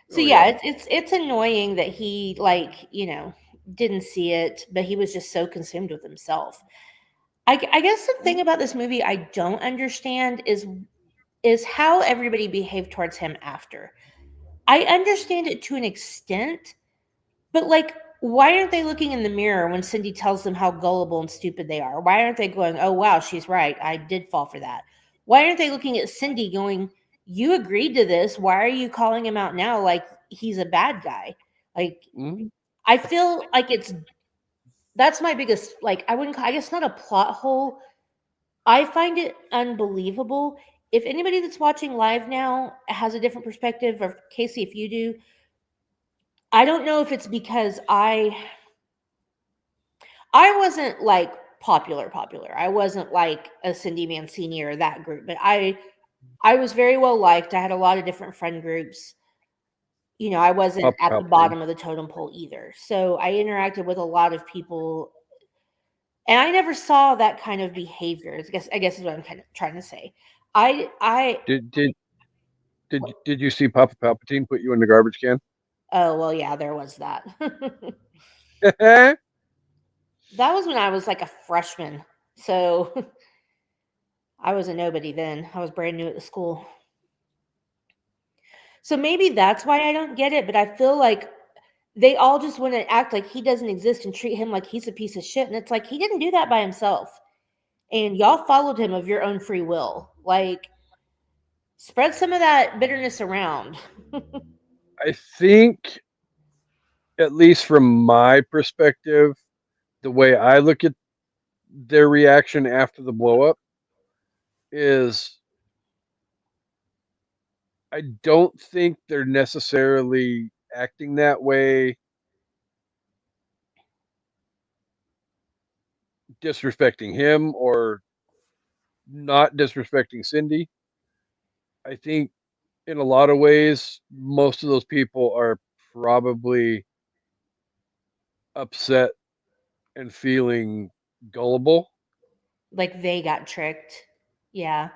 So Oh yeah, yeah. it's annoying that he like, didn't see it, but he was just so consumed with himself. I guess the thing about this movie I don't understand is how everybody behaved towards him after. I understand it to an extent, but like why aren't they looking in the mirror when Cindy tells them how gullible and stupid they are? Why aren't they going, "Oh wow, she's right. I did fall for that." Why aren't they looking at Cindy going, "You agreed to this. Why are you calling him out now like he's a bad guy?" Like Mm-hmm. I feel like that's my biggest like I wouldn't I guess not a plot hole. I find it unbelievable. If anybody that's watching live now has a different perspective, or Casey, if you do, I don't know if it's because I wasn't like popular. I wasn't like a Cindy Mancini or that group, but I was very well liked. I had a lot of different friend groups. I wasn't Papa at the Palpatine. bottom of the totem pole either. So I interacted with a lot of people and I never saw that kind of behavior. I guess is what I'm kind of trying to say. I Did did did you see Papa Palpatine put you in the garbage can? Oh well, yeah, there was that. I That was when I was like a freshman. So I was a nobody then. I was brand new at the school. So maybe that's why I don't get it, but I feel like they all just want to act like he doesn't exist and treat him like he's a piece of shit. And it's like he didn't do that by himself. And y'all followed him of your own free will. Like, spread some of that bitterness around. think, at least from my perspective, the way I look at their reaction after the blow up is I don't think they're necessarily acting that way, disrespecting him or not disrespecting Cindy. I think in a lot of ways, most of those people are probably upset and feeling gullible Like they got tricked. Yeah.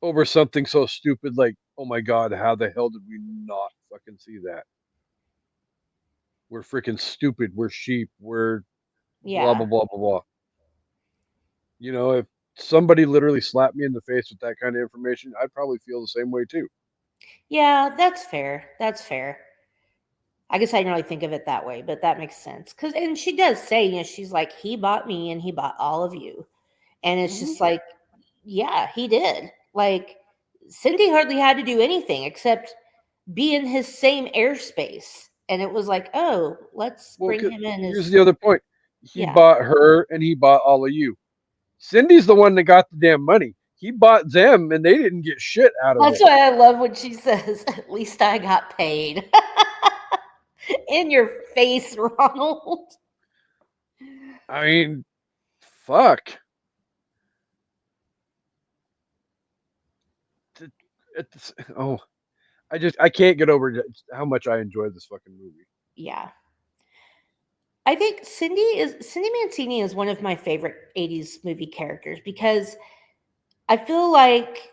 over something so stupid like, oh my God, how the hell did we not fucking see that? We're freaking stupid. We're sheep. We're blah, Yeah. blah, blah, blah, blah. If somebody literally slapped me in the face with that kind of information, I'd probably feel the same way too. Yeah, that's fair. That's fair. I guess I didn't really think of it that way, but that makes sense. And she does say, she's like, he bought me and he bought all of you. And it's Mm-hmm. just like, yeah, he did. Like, Cindy hardly had to do anything except be in his same airspace. And it was like, oh, let's Well, bring him in here's as, the other point. He yeah. bought her and he bought all of you. Cindy's the one that got the damn money. He bought them and they didn't get shit out of That's it. why I love when she says, at least I got paid. In your face, Ronald. I mean, fuck. Oh, I can't get over how much I enjoyed this fucking movie. Yeah. I think Cindy Mancini is one of my favorite 80s movie characters because I feel like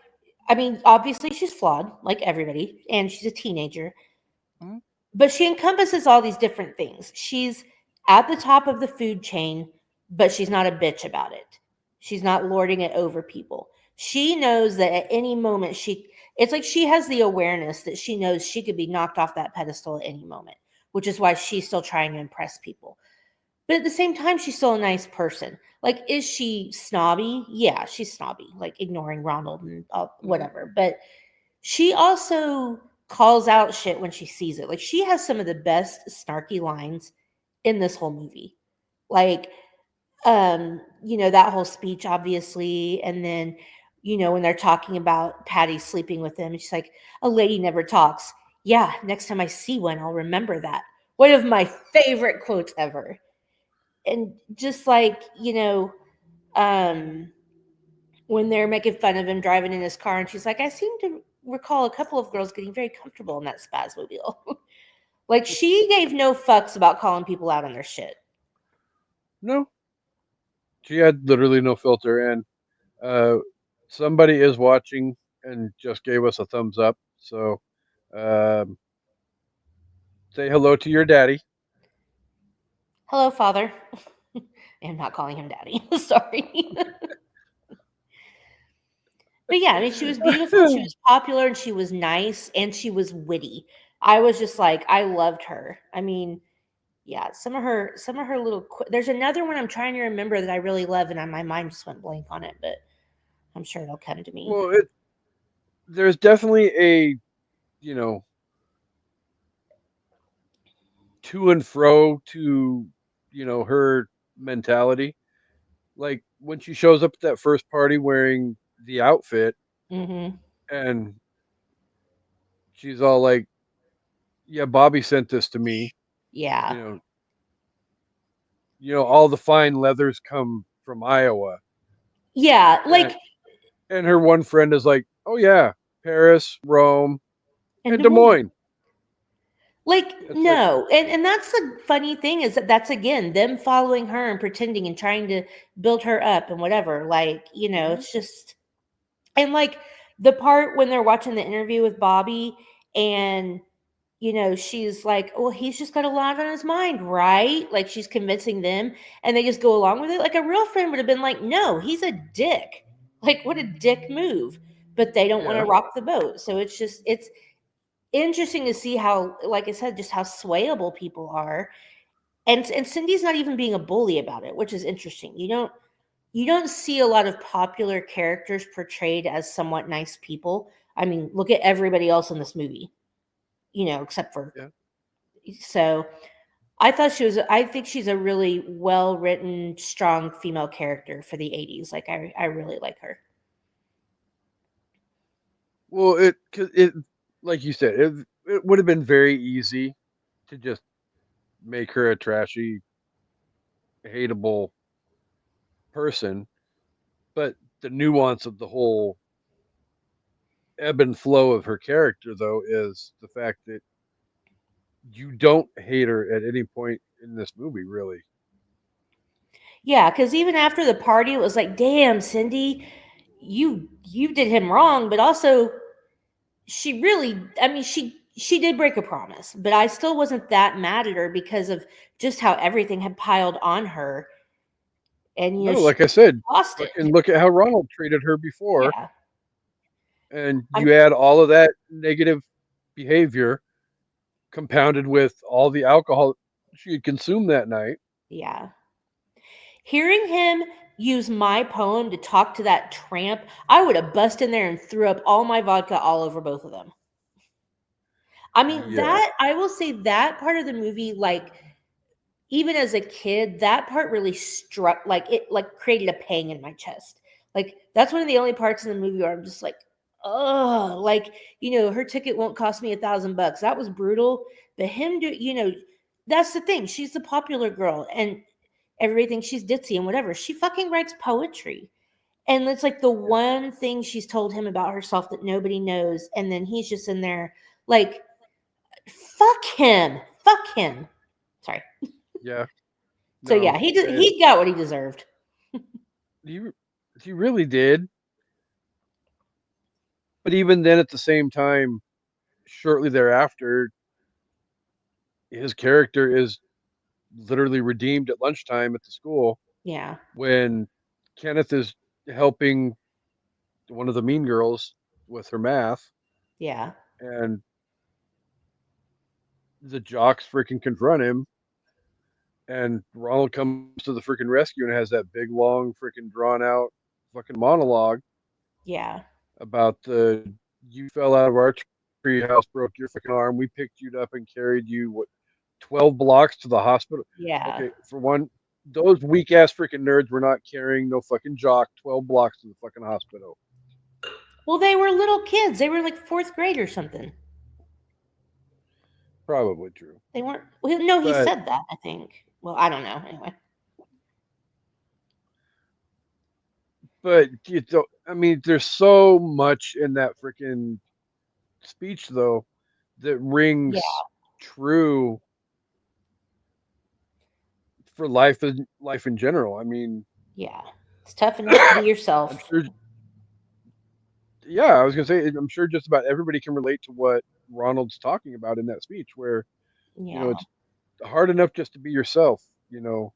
I mean, obviously she's flawed like everybody and she's a teenager, Mhm. but she encompasses all these different things. She's at the top of the food chain, but she's not a bitch about it. She's not lording it over people. She knows that at any moment it's like she has the awareness that she knows she could be knocked off that pedestal at any moment, which is why she's still trying to impress people. But at the same time, she's still a nice person. Like, is she snobby? Yeah, she's snobby, like ignoring Ronald and Mhm. whatever. But she also calls out shit when she sees it. Like, she has some of the best snarky lines in this whole movie. Like, that whole speech, obviously. And then, when they're talking about Patty sleeping with them, and she's like, a lady never talks. Yeah, next time I see one, I'll remember that. One of my favorite quotes ever and just like um when they're making fun of him driving in his car, and she's like, I seem to recall a couple of girls getting very comfortable in that spazmobile. Like, she gave no fucks about calling people out on their shit. No, she had literally no filter, and uh, somebody is watching and just gave us a thumbs up. So um, say hello to your daddy. Hello, father. I'm not calling him daddy. Sorry. But yeah, I mean, she was beautiful, she was popular, and she was nice, and she was witty. I was just like, I loved her. I mean, yeah, some of her little there's another one I'm trying to remember that I really love, and my mind just went blank on it, but I'm sure it'll come to me. Well, there's definitely a you know to and fro to her mentality. Like when she shows up at that first party wearing the outfit, Mhm. and she's all like, "Yeah, Bobby sent this to me." Yeah. You know, all the fine leathers come from Iowa, Yeah, and like her one friend is like, "Oh yeah, Paris, Rome, in and Des Des Moines. Moines." Like, It's like, no. And that's the funny thing is that that's again them following her and pretending and trying to build her up and whatever. Like, mhm, it's just and like the part when they're watching the interview with Bobby and she's like, "Oh, he's just got a lot on his mind, right?" Like she's convincing them and they just go along with it. Like a real friend would have been like, "No, he's a dick." Like what a dick move. But they don't want to yeah. rock the boat. So it's interesting to see how, like I said, just how swayable people are. And Cindy's not even being a bully about it, which is interesting. You don't see a lot of popular characters portrayed as somewhat nice people. I mean, look at everybody else in this movie, except for Yeah. so I think she's a really well written, strong female character for the 80s. Like I really like her. Well, cause like you said, it would have been very easy to just make her a trashy, hateable person, but the nuance of the whole ebb and flow of her character, though, is the fact that you don't hate her at any point in this movie, really. Yeah, because even after the party, it was like, damn, Cindy, you did him wrong, but also she really, I mean, she did break a promise, but I still wasn't that mad at her because of just how everything had piled on her, and No, she like I said, lost it. fucking look at how Ronald treated her before, Yeah, and I'm you add all of that negative behavior compounded with all the alcohol she had consumed that night. yeah. Hearing him use my poem to talk to that tramp, I would have bust in there and threw up all my vodka all over both of them. I mean, Yeah. that I will say that part of the movie, like even as a kid, that part really struck like it like created a pang in my chest. Like that's one of the only parts in the movie where I'm just like, oh, like, her ticket won't cost me $1,000. That was brutal. But him that's the thing. She's the popular girl and everything she's ditzy and whatever. She fucking writes poetry. And it's like the Yeah. one thing she's told him about herself that nobody knows. And then he's just in there like, fuck him. Fuck him. Sorry. Yeah. So No. yeah, And he got what he deserved. he he really did. But even then, at the same time, shortly thereafter, his character is literally redeemed at lunchtime at the school Yeah. when Kenneth is helping one of the mean girls with her math, Yeah. and the jocks freaking confront him, and Ronald comes to the freaking rescue and has that big, long, freaking drawn out fucking monologue Yeah. about the you fell out of our treehouse, broke your freaking arm. We picked you up and carried you 12 blocks to the hospital. Okay, Yeah. for one, those weak ass freaking nerds were not carrying no fucking jock 12 blocks to the fucking hospital. Well, they were little kids. They were like fourth grade or something. Probably true, They weren't. Well, no, he but said that. I think. Well, I don't know. Anyway. but you know, I mean, there's so much in that freaking speech though that Yeah, rings true for life in general. I mean, yeah. It's tough enough to be I'm yourself. sure. Yeah, I was gonna say I'm sure just about everybody can relate to what Ronald's talking about in that speech, where Yeah. it's hard enough just to be yourself. You know,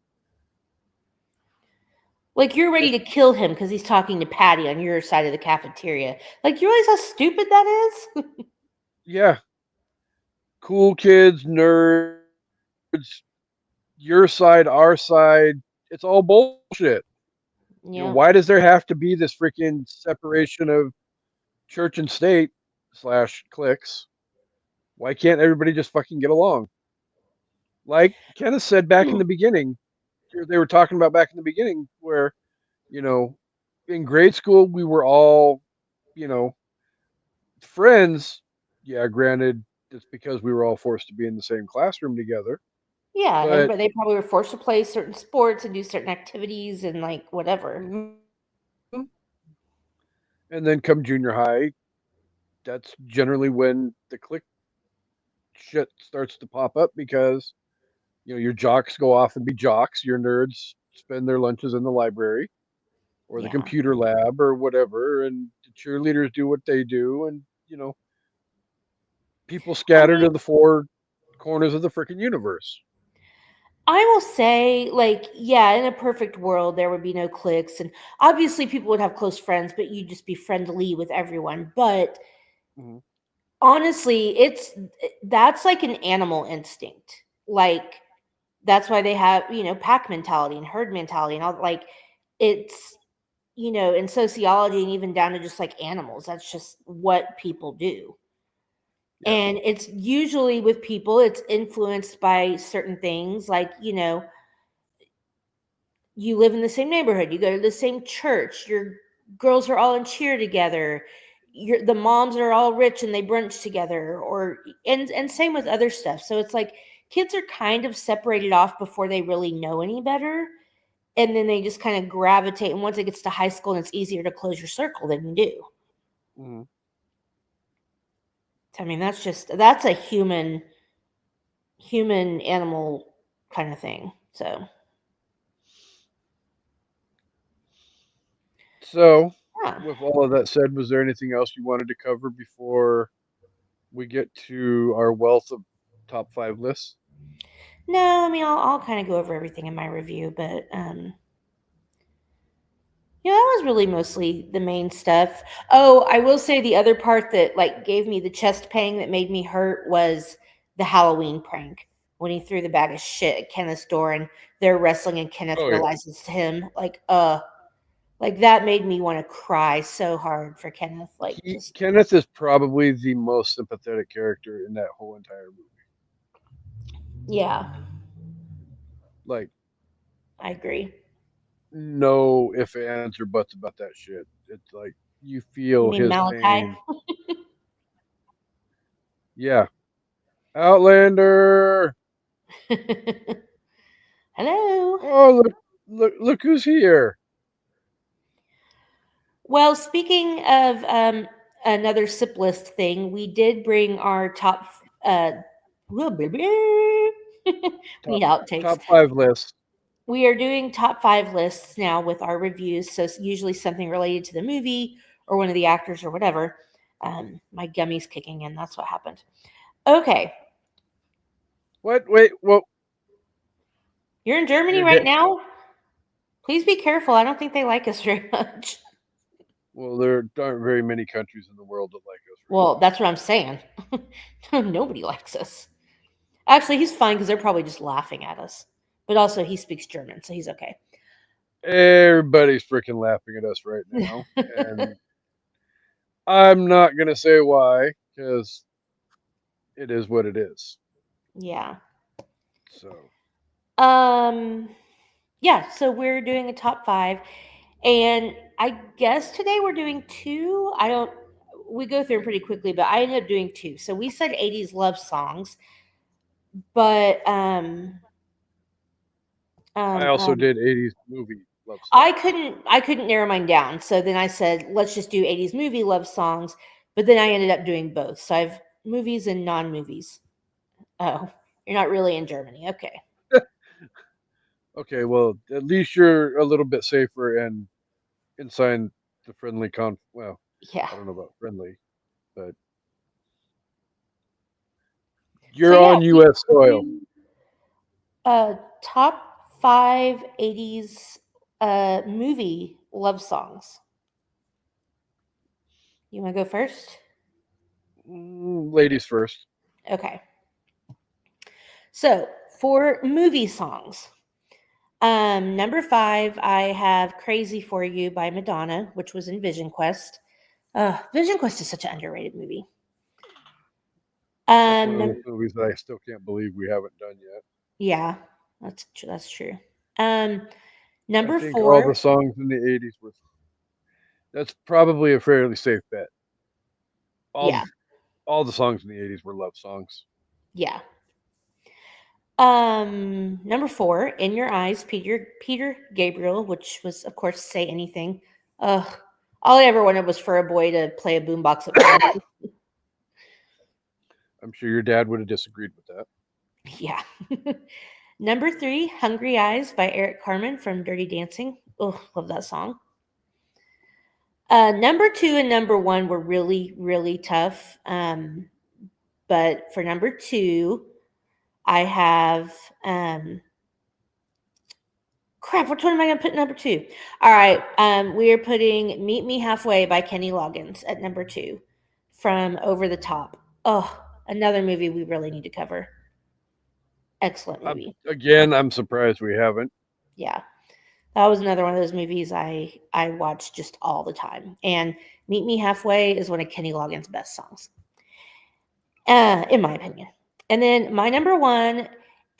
Like you're ready just to kill him because he's talking to Patty on your side of the cafeteria. Like you realize how stupid that is? yeah, cool kids, nerds, your side, our side. It's all bullshit. You know, Yeah. why does there have to be this freaking separation of church and state slash cliques? Why can't everybody just fucking get along? Like Kenneth said back in the beginning, they were talking about back in the beginning, where you know, in grade school we were all, you know, friends. Yeah, granted, it's because we were all forced to be in the same classroom together. Yeah, But everybody they probably were forced to play certain sports and do certain activities and like whatever. mhm. And then come junior high, that's generally when the clique shit starts to pop up because your jocks go off and be jocks, your nerds spend their lunches in the library or the Yeah. computer lab or whatever, and the cheerleaders do what they do, and people I scatter mean, to the four corners of the freaking universe. I will say, like, yeah, in a perfect world, there would be no cliques. And obviously, people would have close friends, but you'd just be friendly with everyone. But Mhm. honestly, that's like an animal instinct. Like, that's why they have, pack mentality and herd mentality and all. Like, it's, in sociology and even down to just like animals, that's just what people do. Yeah. And it's usually with people, it's influenced by certain things like, you live in the same neighborhood, you go to the same church, your girls are all in cheer together, the moms are all rich and they brunch together, or and same with other stuff. So it's like kids are kind of separated off before they really know any better, and then they just kind of gravitate. And once it gets to high school, and it's easier to close your circle than you do. Mhm. I mean, that's a human animal kind of thing. So So, yeah. with all of that said, was there anything else you wanted to cover before we get to our wealth of top five lists? No, I mean, I'll kind of go over everything in my review, but yeah, that was really mostly the main stuff. Oh, I will say the other part that like gave me the chest pain that made me hurt was the Halloween prank when he threw the bag of shit at Kenneth's door and they're wrestling and Kenneth Oh yeah. realizes it's him. Like that made me want to cry so hard for Kenneth. Like just Kenneth is probably the most sympathetic character in that whole entire movie. yeah, Like, I agree. no ifs, ands, or buts about that shit. It's like you You feel mean his Malachi? pain. Yeah. Outlander. Hello. Oh, look who's here. Well, speaking of another sip list thing, we did bring our top. We need Top outtakes. top five list. We are doing top five lists now with our reviews. So it's usually something related to the movie or one of the actors or whatever. My gummy's kicking in. That's what happened. Okay, What? Wait. Well, you're in Germany you're right dead. now. Please be careful. I don't think they like us very much. Well, there aren't very many countries in the world that like us very Well, much. that's what I'm saying. Nobody likes us. Actually, he's fine because they're probably just laughing at us. But also, he speaks German, so he's okay. Everybody's freaking laughing at us right now, and I'm not gonna say why because it is what it is. Yeah. So Um. Yeah. So we're doing a top five, and I guess today we're doing two. I don't. We go through them pretty quickly, but I ended up doing two. So we said '80s love songs, but I also did '80s movie love I songs. couldn't I couldn't narrow mine down. So then I said, let's just do 80s movie love songs. But then I ended up doing both. So I've movies and non-movies. Oh, you're not really in Germany. Okay. Okay, well, at least you're a little bit safer and inside the friendly well, Yeah. I don't know about friendly, but So you're yeah, on we US soil. do top five 80s movie love songs. You want to go first? Ladies first. Okay. So for movie songs, number five, I have "Crazy for You" by Madonna, which was in Vision Quest. Vision Quest is such an underrated movie. That's one of those Num- movies that I still can't believe we haven't done yet. yeah, that's true. I Number think all the four, songs in the 80s were. That's probably a fairly safe bet. All yeah, the, all the songs in the 80s were love songs. yeah. Number four, "In Your Eyes," Peter Gabriel, which was of course "Say Anything." Ugh, all I ever wanted was for a boy to play a boombox at my house. I'm sure your dad would have disagreed with that. Yeah. Number three, "Hungry Eyes" by Eric Carmen from Dirty Dancing. Oh, love that song. Number two and number one were really, really tough. But for number two, I have crap. Which one am I going to put number two? All right. We are putting "Meet Me Halfway" by Kenny Loggins at number two from Over the Top. Oh, another movie we really need to cover. Excellent movie. I'm surprised we haven't. Yeah. That was another one of those movies I watched just all the time. And "Meet Me Halfway" is one of Kenny Loggins' best songs, in my opinion. And then my number one,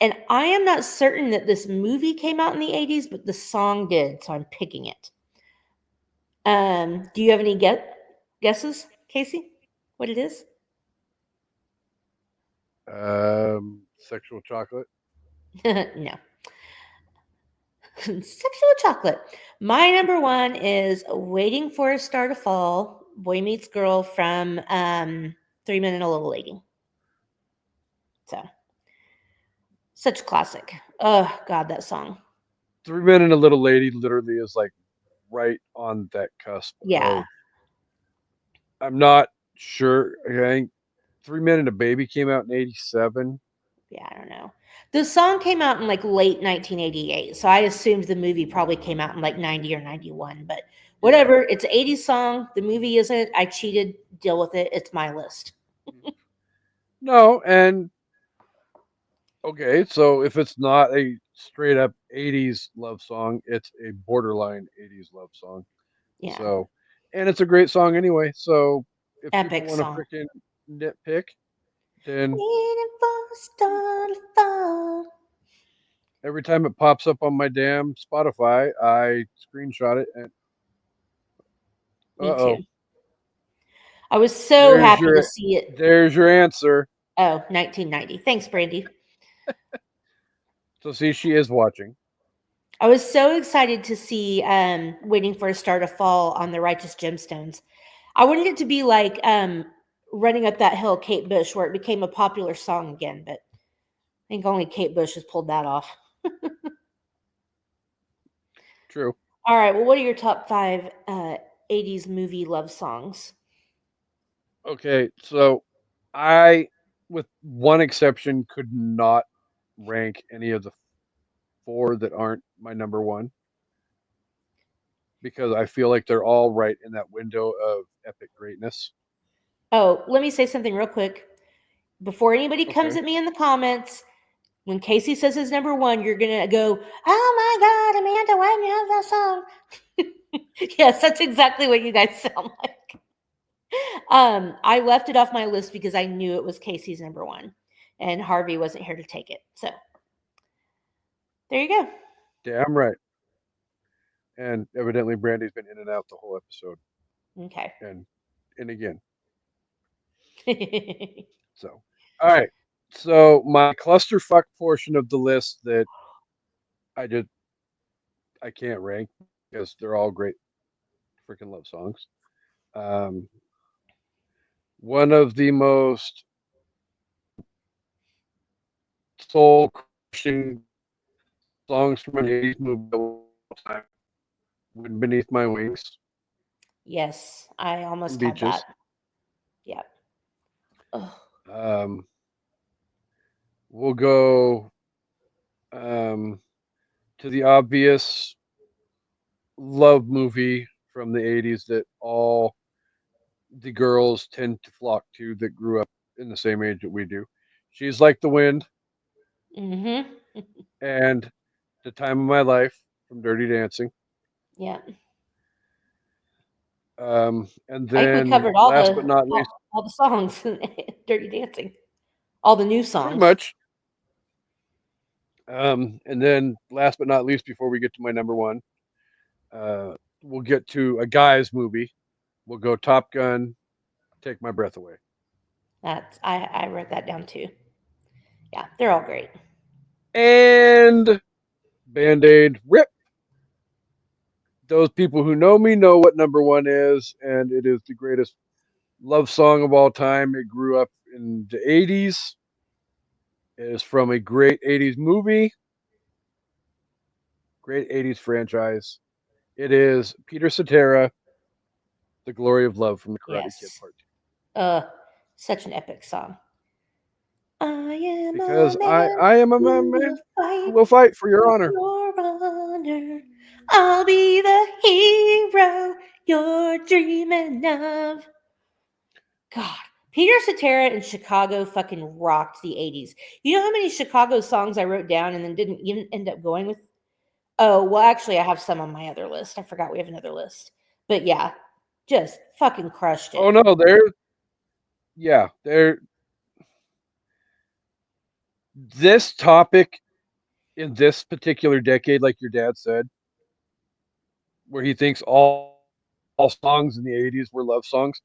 and I am not certain that this movie came out in the 80s, but the song did, so I'm picking it. Do you have any guesses, Kasey? What it is? Sexual chocolate. No. Sexual chocolate. My number one is "Waiting for a Star to Fall," Boy Meets Girl from 3 Men and a Little Lady. So such a classic. Oh God, that song. 3 Men and a Little Lady literally is like right on that cusp Yeah. of. I'm not sure. I think 3 Men and a Baby came out in '87. Yeah, I don't know. The song came out in like late 1988, so I assumed the movie probably came out in like 90 or 91, but Yeah. whatever. It's an 80s song. The movie isn't. I cheated. Deal with it. It's my list. No, and okay, so if it's not a straight up '80s love song, it's a borderline '80s love song. Yeah. So, and it's a great song anyway. So, if people Epic want to song. freaking nitpick, then Waiting for a star to fall. every time it pops up on my damn Spotify, I screenshot it and uh Me oh, too. I was so there's happy to your see it. there's your answer. Oh, 1990. Thanks, Brandy. So see, she is watching. I was so excited to see "Waiting for a Star to Fall" on the Righteous Gemstones. I wanted it to be like "Running Up That Hill," Kate Bush, where it became a popular song again, but I think only Kate Bush has pulled that off. True. All right, well, what are your top five 80s movie love songs? Okay, so I, with one exception, could not rank any of the four that aren't my number one because I feel like they're all right in that window of epic greatness. Oh, let me say something real quick. Before anybody comes Okay. at me in the comments, when Kasey says his number one, you're gonna go, "Oh my God, Amanda, why didn't you have that song?" Yes, that's exactly what you guys sound like. I left it off my list because I knew it was Kasey's number one, and Harvey wasn't here to take it. So there you go. Damn right. And evidently, Brandy's been in and out the whole episode, Okay. and again. So, all right. So my clusterfuck portion of the list that I did, I can't rank because they're all great freaking love songs. Um, one of the most soul crushing songs from an 80s movie of all time, Wind Beneath My Wings Yes, I from almost had that. Beaches. Yep. Ugh. Um, we'll go um, to the obvious love movie from the 80s that all the girls tend to flock to that grew up in the same age that we do. She's Like the Wind Mhm. and The Time of My Life from Dirty Dancing. Yeah. And I think we then covered last but not least, all the songs in Dirty Dancing. All the new pretty songs. much. And then last but not least, before we get to my number one, uh, we'll get to a guy's movie. We'll go Top Gun, Take My Breath Away. That's I wrote that down too. Yeah, they're all great. And Band Aid, rip. Those people who know me know what number one is, and it is the greatest love song of all time. It grew up in the 80s. It is from a great 80s movie, great 80s franchise. It is Peter Cetera, The Glory of Love from the Karate Kid Yes. Part 2. Uh, Such an epic song. I am a Because man I am a who will man who fight will fight for your for honor. your honor. I'll be the hero you're dreaming of. God, Peter Cetera in Chicago fucking rocked the 80s. You know how many Chicago songs I wrote down and then didn't even end up going with? Oh, well, actually, I have some on my other list. I forgot we have another list. But yeah, just fucking crushed it. Oh no, they're this topic in this particular decade, like your dad said, where he thinks all songs in the 80s were love songs.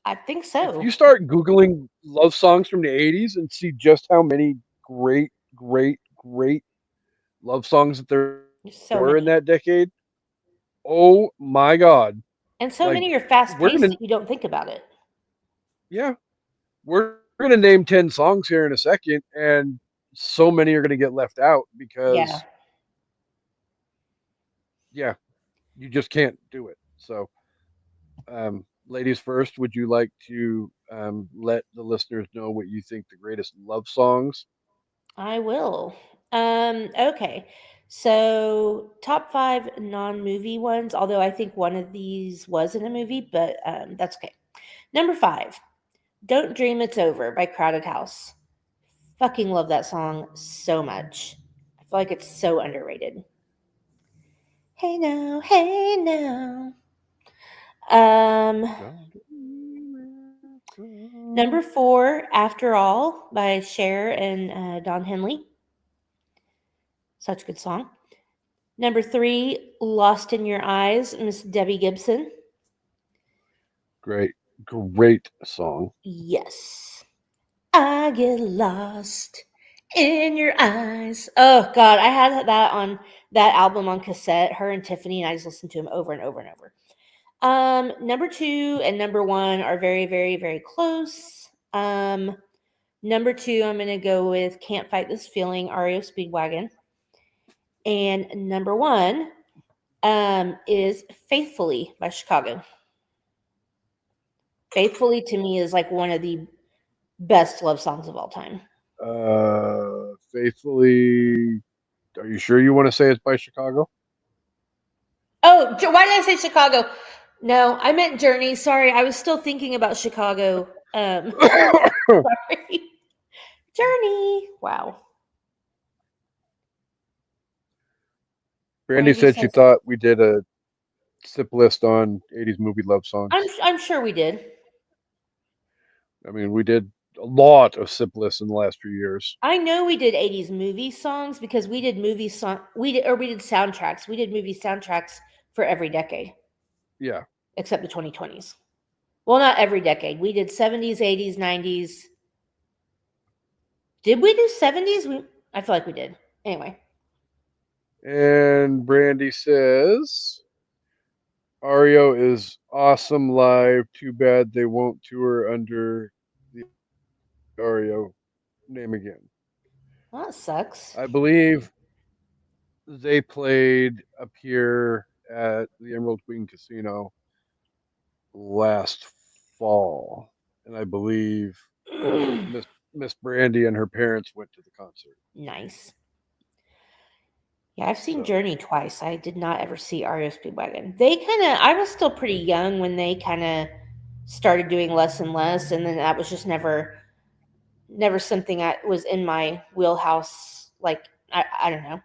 I think If so. you start Googling love songs from the 80s and see just how many great, great, great love songs that there were in There's that so many. decade, oh my God. And so Like, many are fast we're paced going to, that you don't think about it. yeah, we're going to name 10 songs here in a second, and so many are going to get left out Yeah, because, yeah, you just can't do it. So, ladies first, would you like to let the listeners know what you think the greatest love songs? I will. Okay. So top five non-movie ones, although I think one of these was in a movie, but that's okay. Number five, Don't Dream It's Over by Crowded House. Fucking love that song so much. I feel like it's so underrated. Hey now, hey now. Um, Number four, After All by Cher and Don Henley. Such a good song. Number three, Lost in Your Eyes, Miss Debbie Gibson. Great, great song. Yes. I get lost in your eyes. Oh God, I had that on that album on cassette, her and Tiffany, and I just listened to them over and over and over. Number two and number one are very, very, very close. Number two, I'm gonna go with Can't Fight This Feeling, REO Speedwagon. And number one is Faithfully by Chicago. Faithfully to me is like one of the best love songs of all time. Faithfully. Are you sure you want to say it's by Chicago? Oh, why did I say Chicago? No, I meant Journey. Sorry, I was still thinking about Chicago. Sorry. Journey. Wow. Brandy Brandy said she says thought we did a sip list on 80s movie love songs. I'm sure we did. I mean, we did a lot of sip lists in the last few years. I know we did 80s movie songs because we did movie song we did soundtracks. We did movie soundtracks for every decade Yeah. except the 2020s. Well, not every decade. We did 70s, 80s, 90s. Did we do 70s? I feel like we did. Anyway. And Brandy says Ario is awesome live. Too bad they won't tour under the Ario name again. Well, that sucks. I believe they played up here at the Emerald Queen Casino last fall, and I believe Miss Miss Brandy and her parents went to the concert. Nice. Yeah, I've seen So, Journey twice. I did not ever see REO Speedwagon. They kind of, I was still pretty young when they kind of started doing less and less, and then that was just never something that was in my wheelhouse. Like I don't know.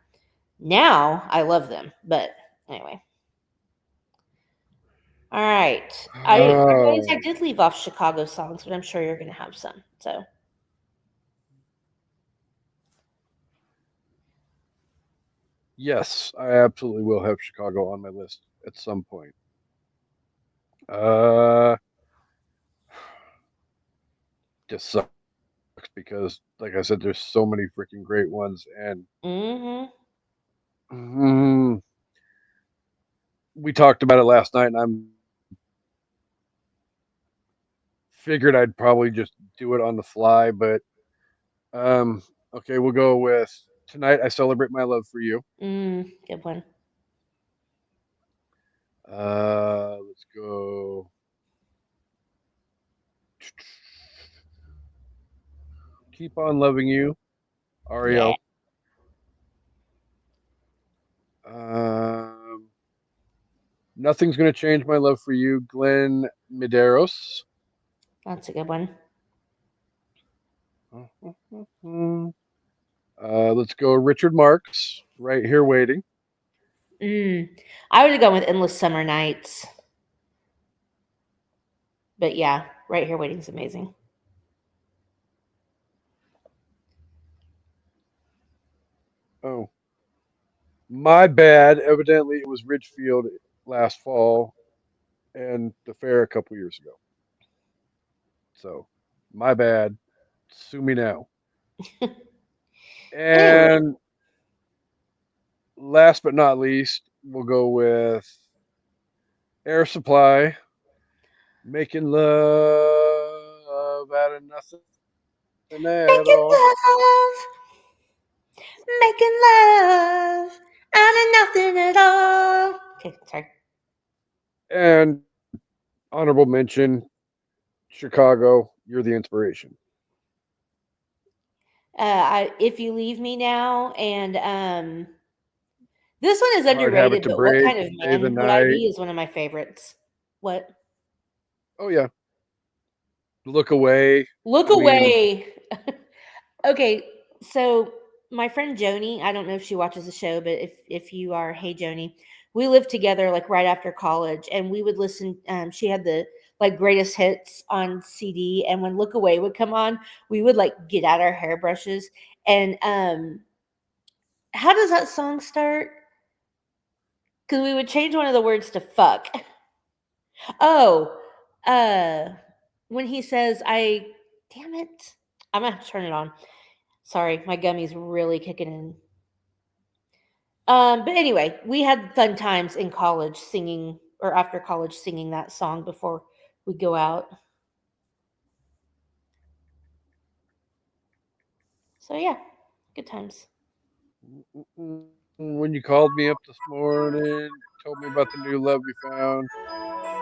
Now I love them, but anyway. All right. I realized I oh did leave off Chicago songs, but I'm sure you're gonna have some. So yes, I absolutely will have Chicago on my list at some point. Uh, just sucks because, like I said, there's so many freaking great ones, and mm-hmm. mm, we talked about it last night, and I'm figured I'd probably just do it on the fly, but okay, we'll go with tonight. I celebrate my love for you. Good one. Let's go. Keep on loving you, Yeah. Ario. Um, nothing's gonna change my love for you, Glenn Medeiros. That's a good one. Let's go, Richard Marks. Right here, waiting. Mm. I would have gone with Endless Summer Nights. But yeah, right here waiting is amazing. Oh, my bad. Evidently, it was Ridgefield last fall and the fair a couple years ago. So, my bad. Sue me now. Anyway, And last but not least, we'll go with Air Supply, making love out of nothing at all. making love, making love out of nothing at all. Okay, sorry. And honorable mention, Chicago, you're the inspiration. If you leave me now, and this one is Hard habit underrated. to But what break, kind of stay the man would I night. be? Is one of my favorites. What? Oh, yeah. Look away. Look I mean, away. Okay, so my friend Joni, I don't know if she watches the show, but if you are, hey Joni, we lived together like right after college, and we would listen. She had the like greatest hits on CD, and when Look Away would come on, we would like get out our hairbrushes. And how does that song start? Because we would change one of the words to fuck. Oh, uh, when he says, "I," damn it, I'm gonna have to turn it on. Sorry, my gummy's really kicking in. But anyway, we had fun times in college singing or after college singing that song before we go out. So yeah, good times. when you called me up this morning, told me about the new love you found,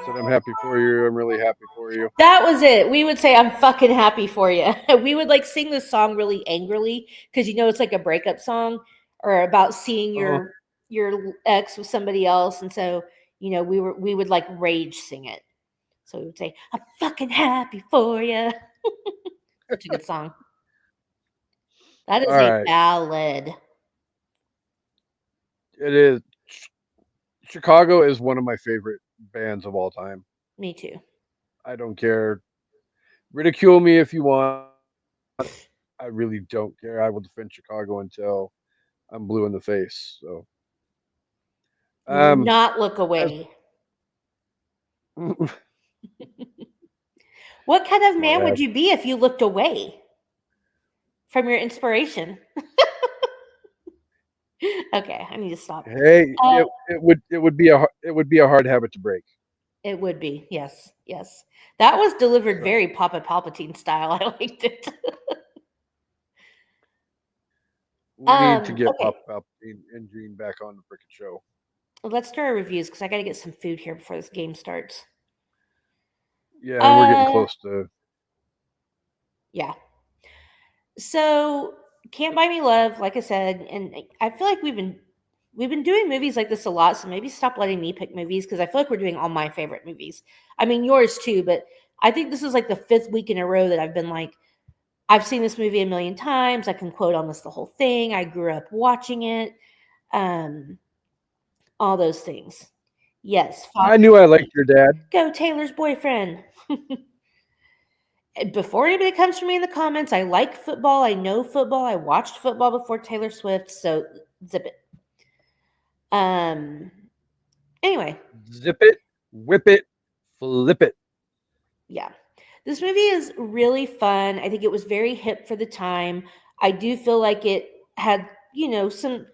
said I'm happy for you. I'm really happy for you. That was it. We would say, "I'm fucking happy for you." We would like sing this song really angrily because it's like a breakup song or about seeing Oh, your ex with somebody else, and so we would like rage sing it. So we would say, "I'm fucking happy for you." Such a good song. That all is a right. ballad. It is. Chicago is one of my favorite bands of all time. Me too. I don't care. Ridicule me if you want. I really don't care. I will defend Chicago until I'm blue in the face. So, You will um, not look as away. my What kind of man would bad. you be if you looked away from your inspiration? Okay, I need to stop. Hey, Uh, it would be a hard habit to break. it would be, yes, yes. That was delivered So very Papa Palpatine style. I liked it. we need to get Okay, Pop Palpatine and Gene back on the frickin' show. let's do our reviews because I got to get some food here before this game starts. Yeah, and we're getting Uh, close to. yeah. So, Can't Buy Me Love, like I said, and I feel like we've been doing movies like this a lot. So maybe stop letting me pick movies because I feel like we're doing all my favorite movies. I mean yours too, but I think this is like the fifth week in a row that I've been like, I've seen this movie a million times. I can quote almost the whole thing. I grew up watching it. Um, all those things. Yes, I Father knew I liked Steve. your dad. Go Taylor's boyfriend. Before anybody comes for me in the comments, I like football. I know football. I watched football before Taylor Swift, so zip it. Um. Anyway, Zip it, whip it, flip it. yeah, this movie is really fun. I think it was very hip for the time. I do feel like it had, some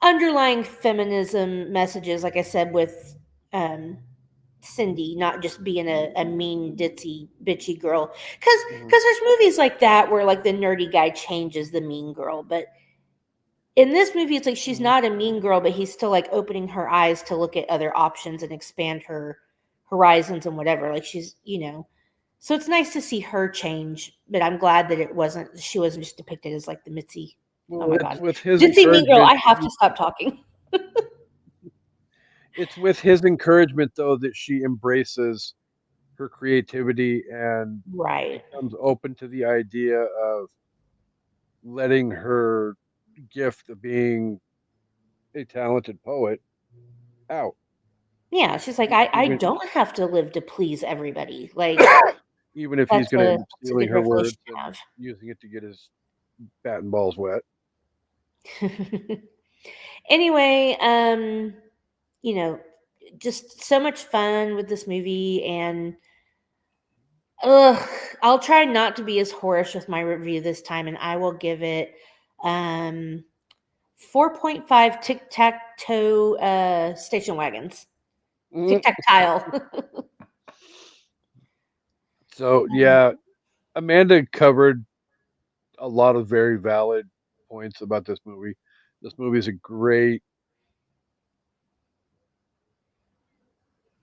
underlying feminism messages, like I said, with um, Cindy not just being a mean, ditzy, bitchy girl. Mhm. Because there's movies like that where like the nerdy guy changes the mean girl, but in this movie, it's like she's Mhm. not a mean girl, but he's still like opening her eyes to look at other options and expand her horizons and whatever. Like she's. So it's nice to see her change, but I'm glad that she wasn't just depicted as like the Mitzi. Oh Well, my it's God. with his Ditzy mean girl, I encouragement. have to stop talking. It's with his encouragement, though, that she embraces her creativity and Right. becomes open to the idea of letting her gift of being a talented poet out. Yeah, she's like, I Even don't have to live to please everybody. Like even if he's that's going to a end up that's a stealing good her revelation words to and have. using it to get his bat and balls wet. Anyway, you know, just so much fun with this movie and ugh, I'll try not to be as whorish with my review this time and I will give it um 4.5 tic-tac-toe station wagons. Mhm. Tic-tac-tile. So yeah, Amanda covered a lot of very valid points about this movie. This movie is a great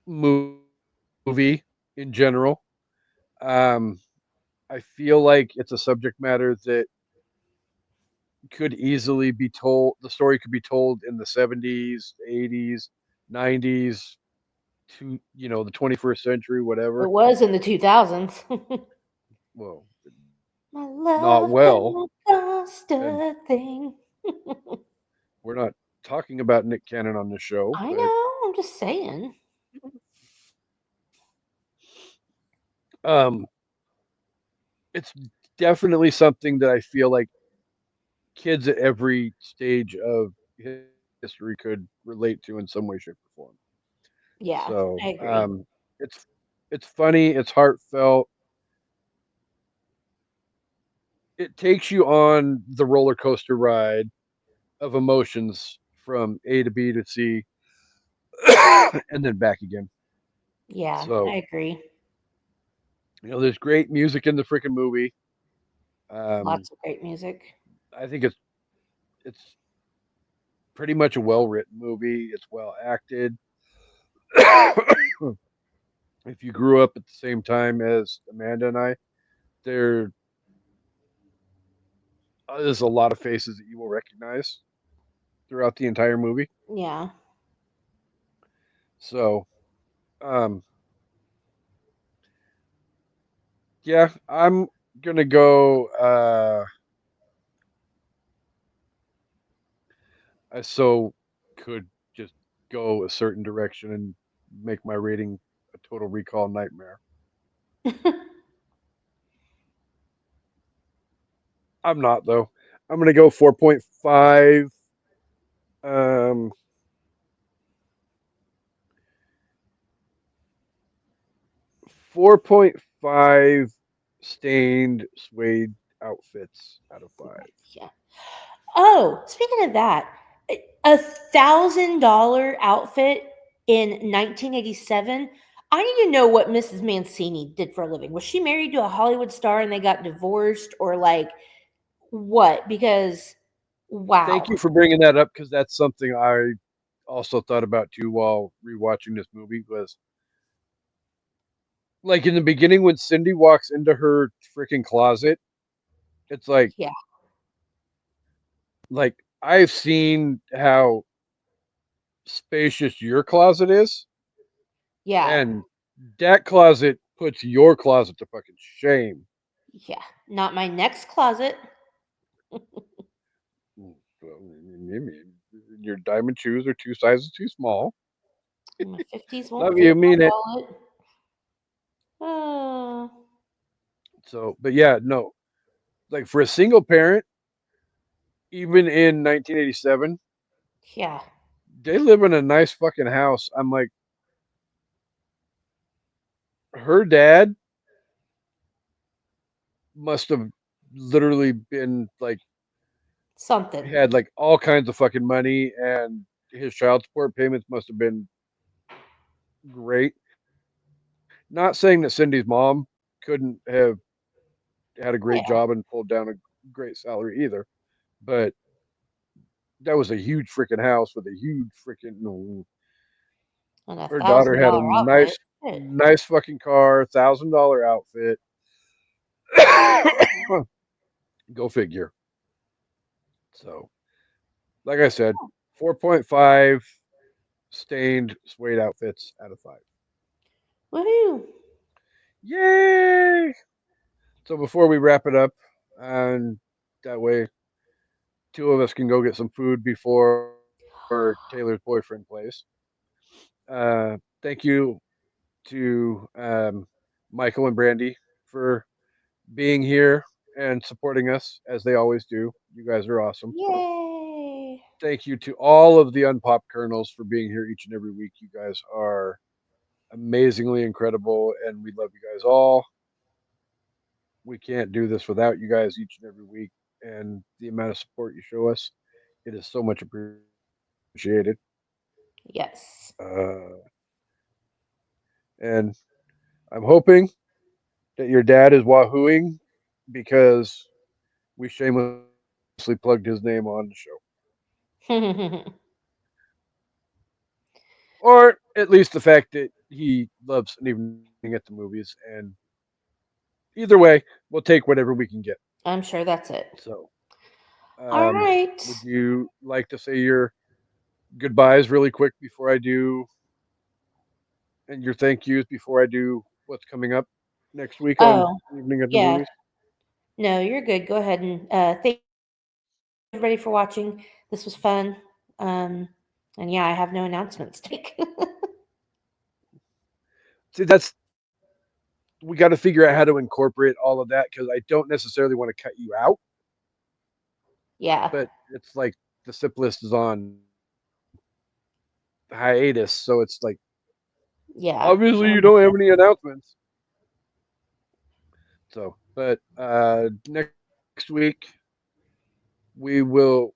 movie in general. Um, I feel like it's a subject matter that could easily be told. The story could be told in the 70s, 80s, 90s, to the 21st century, It whatever. was in the 2000s. Well, My not love well, don't cost and a thing. we're not talking about Nick Cannon on the show, I but know. I'm just saying. um, it's definitely something that I feel like kids at every stage of history could relate to in some way, shape, or form. Yeah, So I agree. it's funny, it's heartfelt. It takes you on the roller coaster ride of emotions from A to B to C, and then back again. Yeah, I So agree. there's great music in the freaking movie. Um, Lots of great music. I think it's pretty much a well written movie. It's well acted. If you grew up at the same time as Amanda and I, there there's a lot of faces that you will recognize throughout the entire movie. Yeah. So, um, yeah, I'm gonna go. I so could just go a certain direction and make my rating a total recall nightmare. I'm not though. I'm gonna go 4.5. Um, 4.5 stained suede outfits out of 5. Yeah. Oh, speaking of that, $1,000 outfit in 1987. I need to know what Mrs. Mancini did for a living. Was she married to a Hollywood star and they got divorced, or like what? Because Thank wow. you for bringing that up because that's something I also thought about too while rewatching this movie. Was like in the beginning when Cindy walks into her freaking closet, it's Yeah. like I've seen how spacious your closet is, Yeah. and that closet puts your closet to fucking shame. Yeah. Not my next closet. Well, your diamond shoes are two sizes too small. My 50s won't Love fit you, in my mean it. wallet. Oh, So, but yeah, no, like for a single parent, even in 1987, yeah. they live in a nice fucking house. I'm like, her dad must have literally been like Something. had like all kinds of fucking money, and his child support payments must have been great. Not saying that Cindy's mom couldn't have had a great Yeah. job and pulled down a great salary either, but that was a huge freaking house with a huge freaking. And a Her daughter thousand had a dollar outfit. Shit. nice fucking car, $1,000 outfit. Go figure. So, like I said, 4.5 stained suede outfits out of 5. Woohoo. Yay! So before we wrap it up, and that way two of us can go get some food before Taylor's boyfriend plays. Thank you to Michael and Brandy for being here and supporting us as they always do. You guys are awesome. Yay. Thank you to all of the Unpopped Kernels for being here each and every week. You guys are amazingly incredible, and we love you guys all. We can't do this without you guys each and every week, and the amount of support you show us, it is so much appreciated. Yes. Uh, and I'm hoping that your dad is wahooing because we shamelessly plugged his name on the show. Or at least the fact that he loves an evening at the movies. And either way, we'll take whatever we can get. I'm sure that's it. So, All would right. you like to say your goodbyes really quick before I do, and your thank yous before I do what's coming up next week on Oh, Evening at the yeah. Movies? No, you're good. Go ahead and thank everybody for watching. This was fun. Um, and yeah, I have no announcements to make. See, we got to figure out how to incorporate all of that because I don't necessarily want to cut you out, Yeah. but it's like the simplest is on hiatus, so it's like Yeah. obviously you don't Um, have any announcements. So, but next week we will.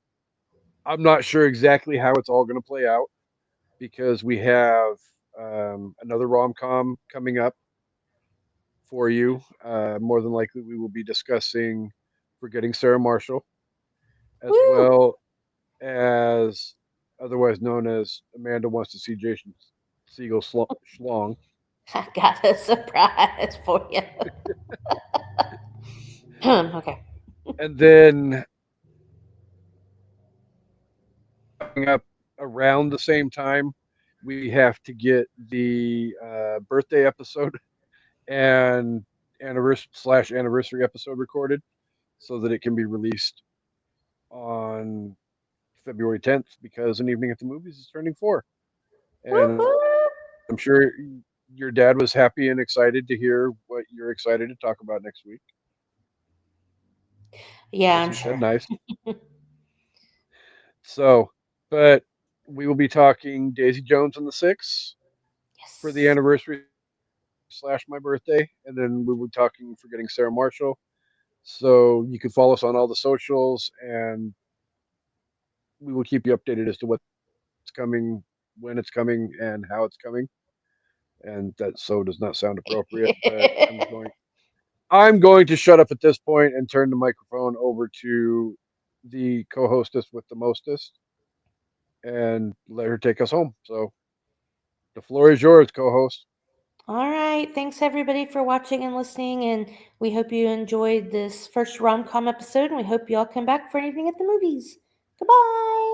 I'm not sure exactly how it's all going to play out because we have another rom com coming up for you. More than likely, we will be discussing Forgetting Sarah Marshall, as woo! well as otherwise known as Amanda Wants to See Jason Siegel Schlong. I got a surprise for you. Okay. And then coming up around the same time, we have to get the birthday episode and anniversary episode recorded so that it can be released on February 10th because An Evening at the Movies is turning 4. And I'm Woohoo! sure your dad was happy and excited to hear what you're excited to talk about next week Yeah, because I'm he said sure. nice. So, but we will be talking Daisy Jones and the Six for the Yes. anniversary slash my birthday, and then we will be talking Forgetting Sarah Marshall. So you can follow us on all the socials and we will keep you updated as to what's coming, when it's coming, and how it's coming. And that so does not sound appropriate, but I'm going to shut up at this point and turn the microphone over to the co-hostess with the mostest and let her take us home. So the floor is yours, co-host. All right. Thanks everybody for watching and listening. And we hope you enjoyed this first rom com episode. And we hope you all come back for an evening at the movies. Goodbye.